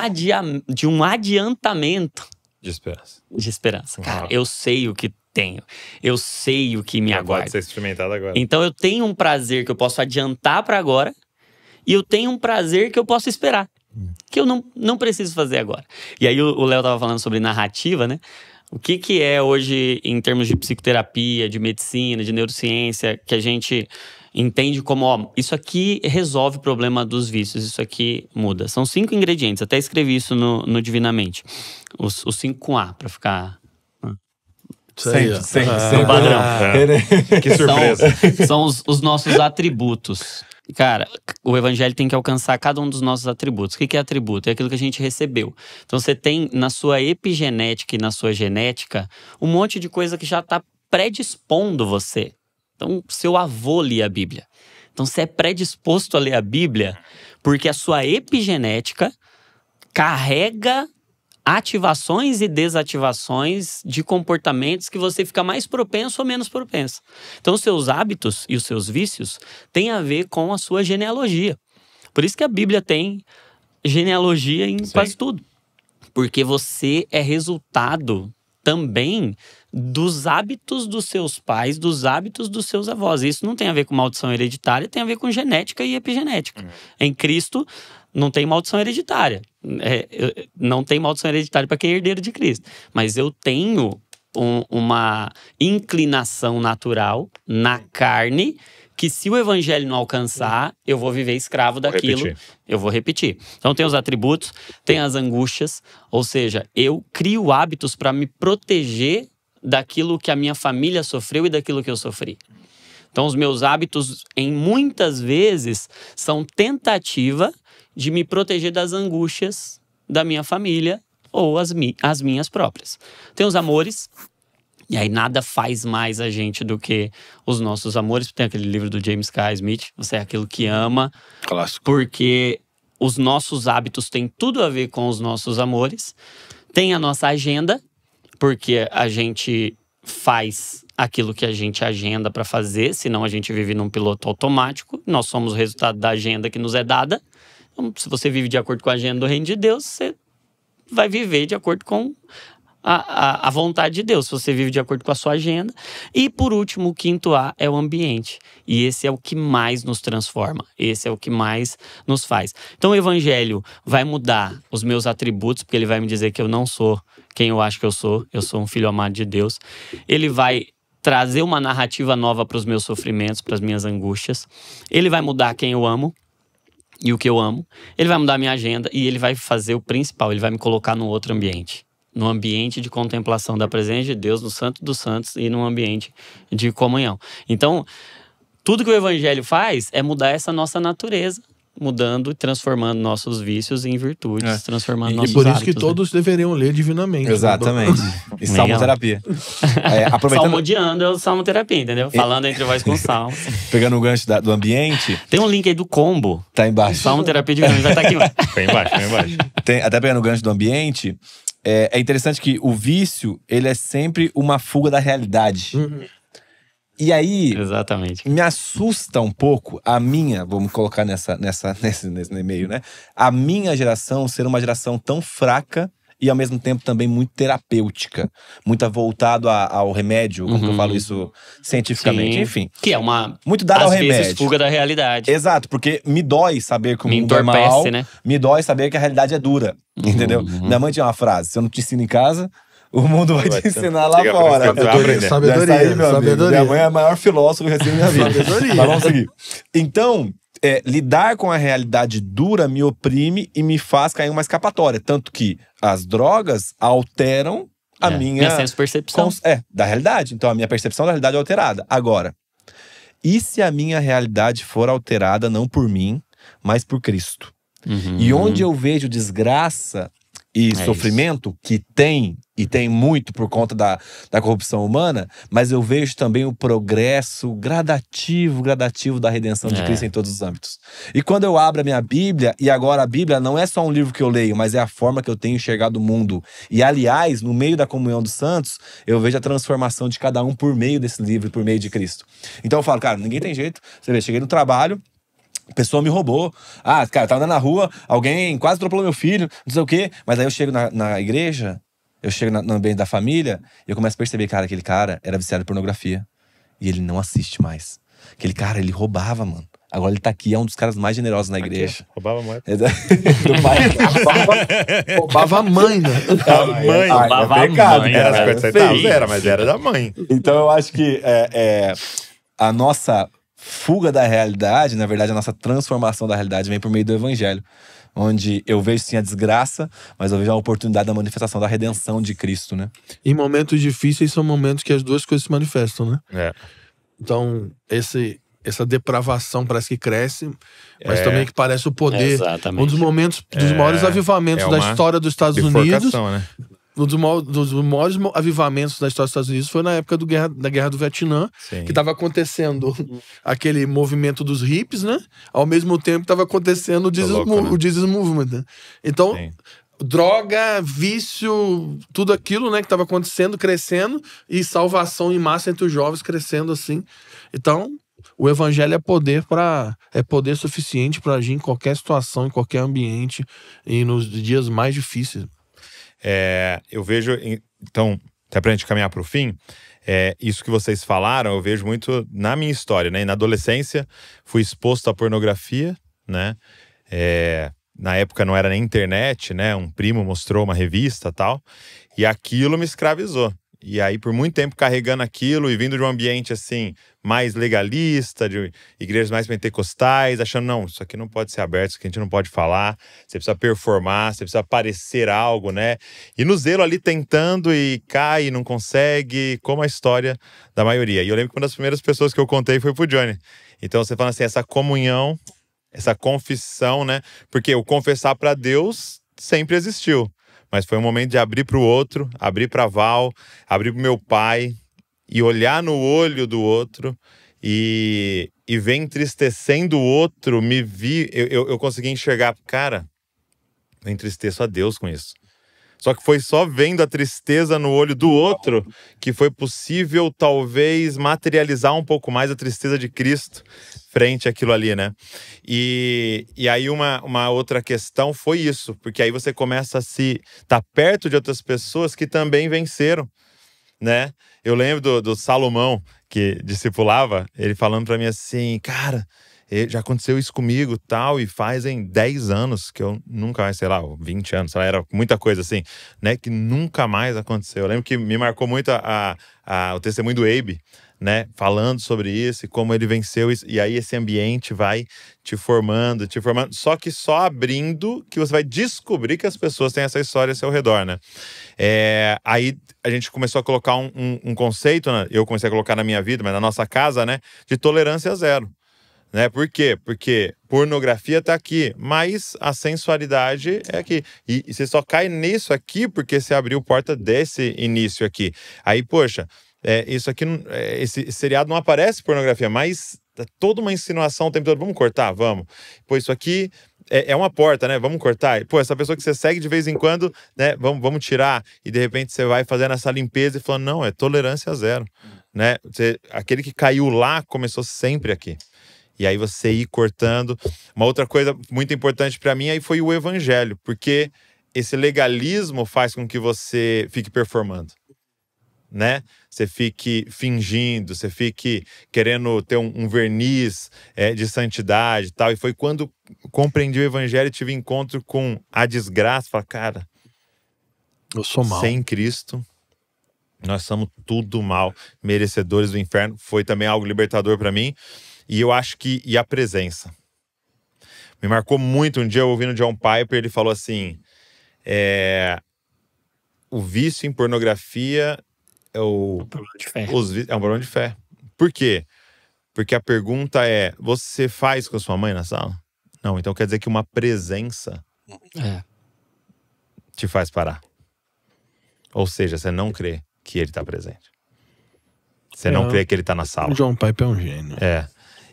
adiantamento de esperança. Cara, eu sei o que tenho. Eu sei o que me aguarda. Pode ser experimentado agora. Então eu tenho um prazer que eu posso adiantar para agora, e eu tenho um prazer que eu posso esperar. que eu não preciso fazer agora? E aí o Léo tava falando sobre narrativa, né? O que é hoje, em termos de psicoterapia, de medicina, de neurociência, que a gente entende como, ó, isso aqui resolve o problema dos vícios, isso aqui muda. São 5 ingredientes, até escrevi isso no Divinamente. Os 5 com A, pra ficar... Sempre. Padrão. Que surpresa. São os nossos atributos. Cara, o evangelho tem que alcançar cada um dos nossos atributos. O que é atributo? É aquilo que a gente recebeu. Então você tem na sua epigenética e na sua genética um monte de coisa que já está predispondo você. Então seu avô lia a Bíblia. Então você é predisposto a ler a Bíblia porque a sua epigenética carrega ativações e desativações de comportamentos que você fica mais propenso ou menos propenso. Então, os seus hábitos e os seus vícios têm a ver com a sua genealogia. Por isso que a Bíblia tem genealogia em quase tudo. Porque você é resultado também dos hábitos dos seus pais, dos hábitos dos seus avós. Isso não tem a ver com maldição hereditária, tem a ver com genética e epigenética. Em Cristo, não tem maldição hereditária. Não tem maldição hereditária para quem é herdeiro de Cristo. Mas eu tenho uma inclinação natural na carne que, se o evangelho não alcançar, eu vou viver escravo daquilo. Eu vou repetir. Então tem os atributos, tem as angústias. Ou seja, eu crio hábitos para me proteger daquilo que a minha família sofreu e daquilo que eu sofri. Então os meus hábitos, muitas vezes, são tentativa de me proteger das angústias da minha família ou as minhas próprias. Tem os amores, e aí nada faz mais a gente do que os nossos amores. Tem aquele livro do James K. Smith, Você é Aquilo que Ama. Clássico. Porque os nossos hábitos têm tudo a ver com os nossos amores. Tem a nossa agenda, porque a gente faz aquilo que a gente agenda para fazer, senão a gente vive num piloto automático. Nós somos o resultado da agenda que nos é dada. Então, se você vive de acordo com a agenda do reino de Deus, você vai viver de acordo com a vontade de Deus. Se você vive de acordo com a sua agenda. E, por último, o 5º A é o ambiente. E esse é o que mais nos transforma. Esse é o que mais nos faz. Então, o evangelho vai mudar os meus atributos, porque ele vai me dizer que eu não sou quem eu acho que eu sou. Eu sou um filho amado de Deus. Ele vai trazer uma narrativa nova para os meus sofrimentos, para as minhas angústias. Ele vai mudar quem eu amo e o que eu amo. Ele vai mudar a minha agenda e ele vai fazer o principal. Ele vai me colocar num outro ambiente. No ambiente de contemplação da presença de Deus, no Santo dos Santos e num ambiente de comunhão. Então, tudo que o evangelho faz é mudar essa nossa natureza, mudando e transformando nossos vícios em virtudes, transformando nossos hábitos. E por isso que todos deveriam ler divinamente. Exatamente. E salmoterapia. Salmodiando é o salmoterapia, entendeu? Falando entre voz com salmos. Pegando o gancho do ambiente. Tem um link aí do combo. Tá embaixo. Salmoterapia divinamente vai estar aqui embaixo. Foi embaixo. Até pegando o gancho do ambiente, é interessante que o vício, ele é sempre uma fuga da realidade. E aí, exatamente, me assusta um pouco a minha, vamos colocar nesse e-mail, né? A minha geração ser uma geração tão fraca e ao mesmo tempo também muito terapêutica. Muito voltado ao remédio, como que eu falo isso cientificamente, enfim. Que é uma, muito dado ao remédio. Vezes, fuga da realidade. Exato, porque me dói saber que o mundo é mal, né? Me dói saber que a realidade é dura, entendeu? Minha mãe tinha uma frase, se eu não te ensino em casa, o mundo vai te ensinar lá fora. Sabedoria. Minha mãe é a maior filósofa que eu recebi na minha vida. Mas vamos seguir. Então, lidar com a realidade dura me oprime e me faz cair uma escapatória. Tanto que as drogas alteram a minha senso-percepção. Da realidade. Então, a minha percepção da realidade é alterada. Agora, e se a minha realidade for alterada não por mim, mas por Cristo? E onde eu vejo desgraça e sofrimento, que tem, e tem muito por conta da corrupção humana, mas eu vejo também o progresso gradativo da redenção de Cristo em todos os âmbitos. E quando eu abro a minha Bíblia, e agora a Bíblia não é só um livro que eu leio, mas é a forma que eu tenho enxergado o mundo. E aliás, no meio da comunhão dos santos, eu vejo a transformação de cada um por meio desse livro, por meio de Cristo. Então eu falo, cara, ninguém tem jeito. Você vê, cheguei no trabalho, a pessoa me roubou. Cara, tava andando na rua, alguém quase atropelou meu filho, não sei o quê. Mas aí eu chego na igreja, eu chego no ambiente da família, e eu começo a perceber, cara, aquele cara era viciado em pornografia. E ele não assiste mais. Aquele cara, ele roubava, mano. Agora ele tá aqui, é um dos caras mais generosos na igreja. Aqui, roubava a moeda. Roubava a mãe, né? A mãe. Roubava a mãe. Era 50 centavos, mas era da mãe. Então eu acho que a nossa fuga da realidade, na verdade a nossa transformação da realidade vem por meio do evangelho. Onde eu vejo sim a desgraça, mas eu vejo a oportunidade da manifestação da redenção de Cristo, né? Em momentos difíceis são momentos que as duas coisas se manifestam, né? Então, essa depravação parece que cresce, mas também que parece o poder. Exatamente. Um dos momentos, dos maiores avivamentos da história dos Estados Unidos. Né? Um dos maiores avivamentos da história dos Estados Unidos foi na época da Guerra do Vietnã, que estava acontecendo aquele movimento dos hippies, né? Ao mesmo tempo estava acontecendo o Jesus Movement, né? Então, droga, vício, tudo aquilo, né, que estava acontecendo, crescendo, e salvação em massa entre os jovens crescendo assim. Então, o evangelho é poder suficiente para agir em qualquer situação, em qualquer ambiente e nos dias mais difíceis. Eu vejo, então, até pra gente caminhar pro fim, isso que vocês falaram, eu vejo muito na minha história, né? Na adolescência, fui exposto à pornografia, né? Na época não era nem internet, né? Um primo mostrou uma revista e tal, e aquilo me escravizou. E aí, por muito tempo, carregando aquilo e vindo de um ambiente, assim, mais legalista, de igrejas mais pentecostais, achando, não, isso aqui não pode ser aberto, isso aqui a gente não pode falar, você precisa performar, você precisa parecer algo, né? E no zelo ali tentando e cai e não consegue, como a história da maioria. E eu lembro que uma das primeiras pessoas que eu contei foi pro Johnny. Então, você fala assim, essa comunhão, essa confissão, né? Porque o confessar para Deus sempre existiu. Mas foi um momento de abrir para o outro, abrir para a Val, abrir para o meu pai e olhar no olho do outro e ver entristecendo o outro, eu consegui enxergar, cara, eu entristeço a Deus com isso. Só que foi só vendo a tristeza no olho do outro que foi possível, talvez, materializar um pouco mais a tristeza de Cristo frente àquilo ali, né? E aí uma outra questão foi isso, porque aí você começa a estar perto de outras pessoas que também venceram, né? Eu lembro do Salomão, que discipulava, ele falando pra mim assim, cara, já aconteceu isso comigo tal, e fazem 10 anos que eu nunca mais, sei lá, 20 anos, sei lá, era muita coisa assim, né, que nunca mais aconteceu. Eu lembro que me marcou muito o testemunho do Abe, né, falando sobre isso e como ele venceu isso, e aí esse ambiente vai te formando, só que só abrindo que você vai descobrir que as pessoas têm essa história ao seu redor, né. Aí a gente começou a colocar um conceito, né, eu comecei a colocar na minha vida, mas na nossa casa, né, de tolerância zero. Né? Por quê? Porque pornografia tá aqui, mas a sensualidade é aqui. E você só cai nisso aqui porque você abriu porta desse início aqui. Aí, poxa, isso aqui, esse seriado não aparece pornografia, mas toda uma insinuação o tempo todo. Vamos cortar? Vamos. Pô, isso aqui é uma porta, né? Vamos cortar. Pô, essa pessoa que você segue de vez em quando, né? Vamos tirar. E de repente você vai fazendo essa limpeza e falando, não, é tolerância zero. Né? Aquele que caiu lá começou sempre aqui. E aí você ir cortando. Uma outra coisa muito importante para mim aí foi o evangelho, porque esse legalismo faz com que você fique performando, né? Você fique fingindo, você fique querendo ter um verniz de santidade e tal. E foi quando compreendi o evangelho e tive encontro com a desgraça. Falei, cara, eu sou mal. Sem Cristo, nós somos tudo mal, merecedores do inferno. Foi também algo libertador para mim. E eu acho que... E a presença. Me marcou muito um dia eu ouvindo John Piper, ele falou assim... o vício em pornografia é um problema de fé. É um problema de fé. Por quê? Porque a pergunta é... Você faz com a sua mãe na sala? Não, então quer dizer que uma presença te faz parar. Ou seja, você não crê que ele está presente. Você não crê que ele está na sala. O John Piper é um gênio.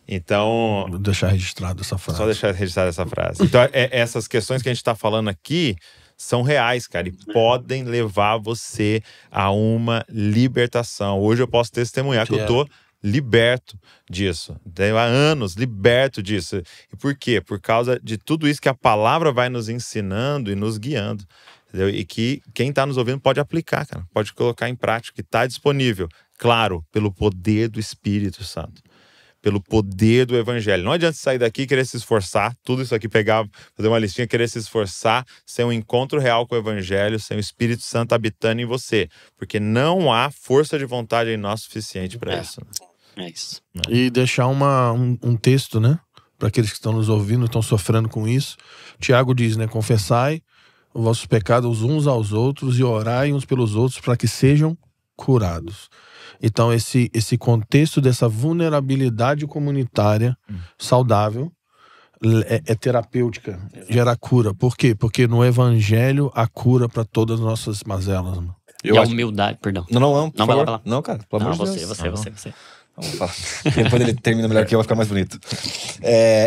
Então... Vou deixar registrado essa frase. Só deixar registrada essa frase. Então, essas questões que a gente está falando aqui são reais, cara, e podem levar você a uma libertação. Hoje eu posso testemunhar que eu tô liberto disso. Tenho há anos liberto disso. E por quê? Por causa de tudo isso que a palavra vai nos ensinando e nos guiando. Entendeu? E que quem está nos ouvindo pode aplicar, cara. Pode colocar em prática, que está disponível. Claro, pelo poder do Espírito Santo. pelo poder do evangelho. Não adianta sair daqui e querer se esforçar, tudo isso aqui pegar, fazer uma listinha, querer se esforçar, sem um encontro real com o evangelho, sem o Espírito Santo habitando em você. Porque não há força de vontade em nós suficiente para isso. É isso. E deixar um texto, né? Para aqueles que estão nos ouvindo, estão sofrendo com isso. Tiago diz, né? Confessai os vossos pecados uns aos outros e orai uns pelos outros para que sejam curados. Então esse contexto dessa vulnerabilidade comunitária saudável é terapêutica, gera cura. Por quê? Porque no evangelho há cura para todas as nossas mazelas. Mano. E a humildade, perdão. Não, vai lá. Não, cara, pelo amor de Deus. Você. Vamos falar. Depois ele termina melhor que eu, vai ficar mais bonito.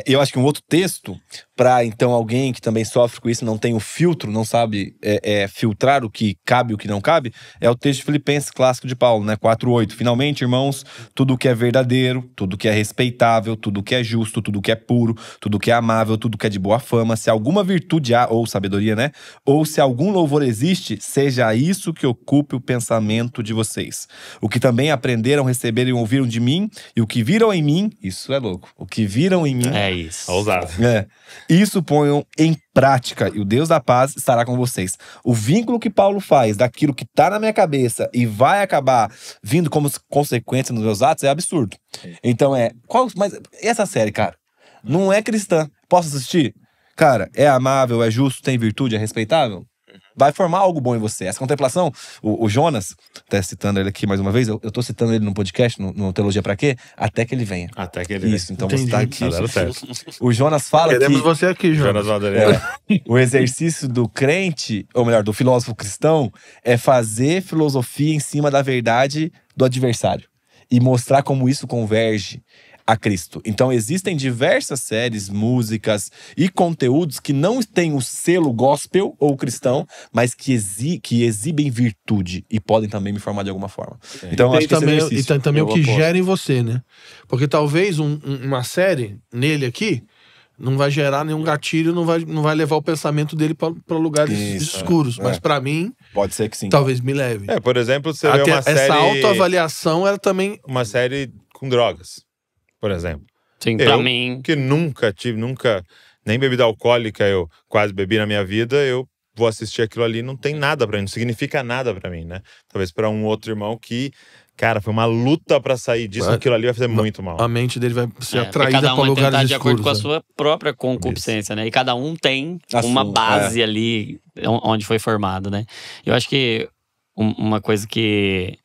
Eu acho que um outro texto, para então alguém que também sofre com isso, não tem o filtro, não sabe filtrar o que cabe e o que não cabe, é o texto de Filipenses clássico de Paulo, né? 4:8. Finalmente, irmãos, tudo que é verdadeiro, tudo que é respeitável, tudo que é justo, tudo que é puro, tudo que é amável, tudo que é de boa fama, se alguma virtude há, ou sabedoria, né? Ou se algum louvor existe, seja isso que ocupe o pensamento de vocês. O que também aprenderam, receberam e ouviram de mim, e o que viram em mim, isso é louco. O que viram em mim. É isso. Ousado. Isso ponham em prática, e o Deus da paz estará com vocês. O vínculo que Paulo faz daquilo que tá na minha cabeça e vai acabar vindo como consequência nos meus atos é absurdo. Então mas essa série, cara, não é cristã. Posso assistir? Cara, é amável, é justo, tem virtude, é respeitável? Vai formar algo bom em você. Essa contemplação, o Jonas, até citando ele aqui mais uma vez, eu tô citando ele no podcast, no Teologia Pra Quê? Até que ele venha. Até que ele venha. Isso, então você tá aqui. Tá certo. O Jonas fala Queremos você aqui, Jonas. O exercício do crente, ou melhor, do filósofo cristão, é fazer filosofia em cima da verdade do adversário. E mostrar como isso converge a Cristo. Então existem diversas séries, músicas e conteúdos que não têm o selo gospel ou cristão, mas que exibem virtude e podem também me formar de alguma forma. Então eu acho que e tem também o que gera em você, né? Porque talvez uma série nele aqui não vai gerar nenhum gatilho, não vai levar o pensamento dele para lugares escuros. Mas para mim, pode ser que sim. Talvez me leve. Por exemplo, você vê uma série... Essa autoavaliação era também... Uma série com drogas, por exemplo. Sim, pra mim... que nunca nem bebida alcoólica eu quase bebi na minha vida, eu vou assistir aquilo ali, não tem nada pra mim, não significa nada pra mim, né? Talvez pra um outro irmão que, cara, foi uma luta pra sair disso, aquilo ali vai fazer muito mal. A mente dele vai ser atraída pra lugares escuros. De acordo com a sua própria concupiscência, né? E cada um tem uma base ali onde foi formado, né? Eu acho que uma coisa que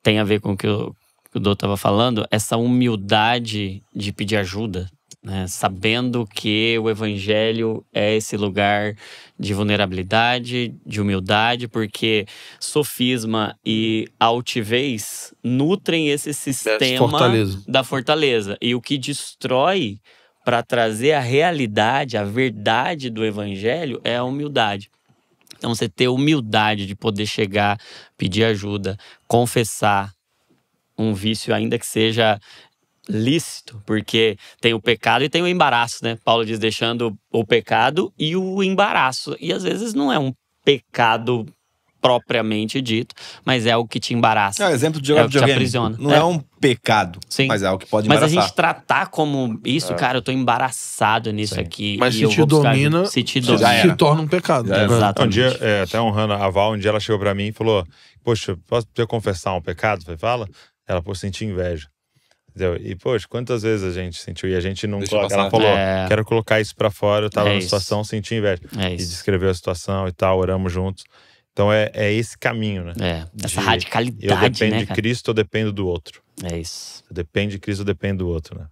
tem a ver com o que o Dô estava falando, essa humildade de pedir ajuda, né? Sabendo que o evangelho é esse lugar de vulnerabilidade, de humildade, porque sofisma e altivez nutrem esse sistema da fortaleza. E o que destrói para trazer a realidade, a verdade do evangelho é a humildade. Então você ter humildade de poder chegar, pedir ajuda, confessar um vício, ainda que seja lícito, porque tem o pecado e tem o embaraço, né? Paulo diz, deixando o pecado e o embaraço. E às vezes não é um pecado propriamente dito, mas é algo que te embaraça. É o exemplo de jogar videogame. Não é um pecado, sim, mas é algo que pode embaraçar. Mas a gente tratar como isso, cara, eu tô embaraçado nisso aqui. Mas se te domina, se torna um pecado. Um dia, até honrando a Val, um dia ela chegou pra mim e falou, poxa, posso confessar um pecado? Eu falei, fala. Ela, senti inveja. Entendeu? E, poxa, quantas vezes a gente sentiu e a gente não coloca. Ela falou, quero colocar isso pra fora, eu tava numa situação, senti inveja. E descreveu a situação e tal, oramos juntos. Então é esse caminho, né? Essa radicalidade, eu dependo de Cristo, eu dependo do outro. É isso. Eu dependo de Cristo, eu dependo do outro, né?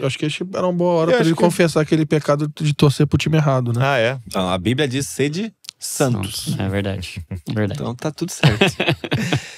Acho que era uma boa hora pra ele confessar aquele pecado de torcer pro time errado, né? Então, a Bíblia diz sede santos. É verdade. Então tá tudo certo.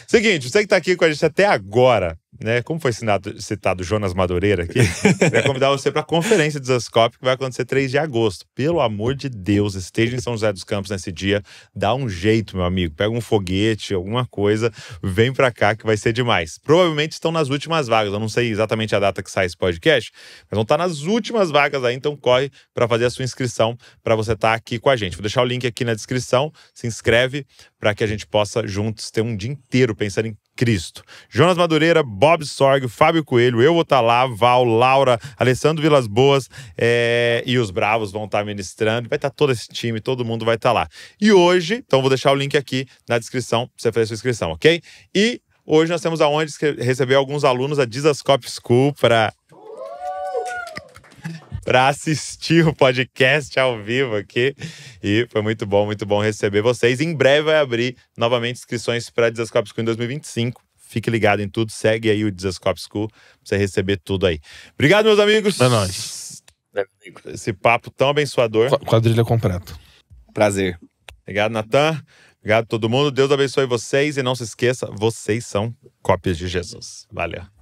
Seguinte, você que tá aqui com a gente até agora, né? Como foi citado Jonas Madureira aqui, eu ia convidar você para a conferência de Zascope, que vai acontecer 3 de agosto. Pelo amor de Deus, esteja em São José dos Campos nesse dia, dá um jeito, meu amigo. Pega um foguete, alguma coisa, vem pra cá que vai ser demais. Provavelmente estão nas últimas vagas, eu não sei exatamente a data que sai esse podcast, mas vão estar nas últimas vagas aí, então corre para fazer a sua inscrição para você estar aqui com a gente. Vou deixar o link aqui na descrição, se inscreve para que a gente possa juntos ter um dia inteiro pensando em Cristo. Jonas Madureira, Bob Sorg, Fábio Coelho, eu vou estar lá, Val, Laura, Alessandro Vilas Boas e os Bravos vão estar ministrando. Vai estar todo esse time, todo mundo vai estar lá. E hoje, então vou deixar o link aqui na descrição pra você fazer a sua inscrição, ok? E hoje nós temos a honra de receber alguns alunos da Dizascope School para assistir o podcast ao vivo aqui. E foi muito bom receber vocês. Em breve vai abrir novamente inscrições para a Dizascope School em 2025. Fique ligado em tudo, segue aí o Dizascope School pra você receber tudo aí. Obrigado, meus amigos. É nóis. Esse papo tão abençoador. Quadrilha completa. Prazer. Obrigado, Natan. Obrigado a todo mundo. Deus abençoe vocês. E não se esqueça, vocês são cópias de Jesus. Valeu.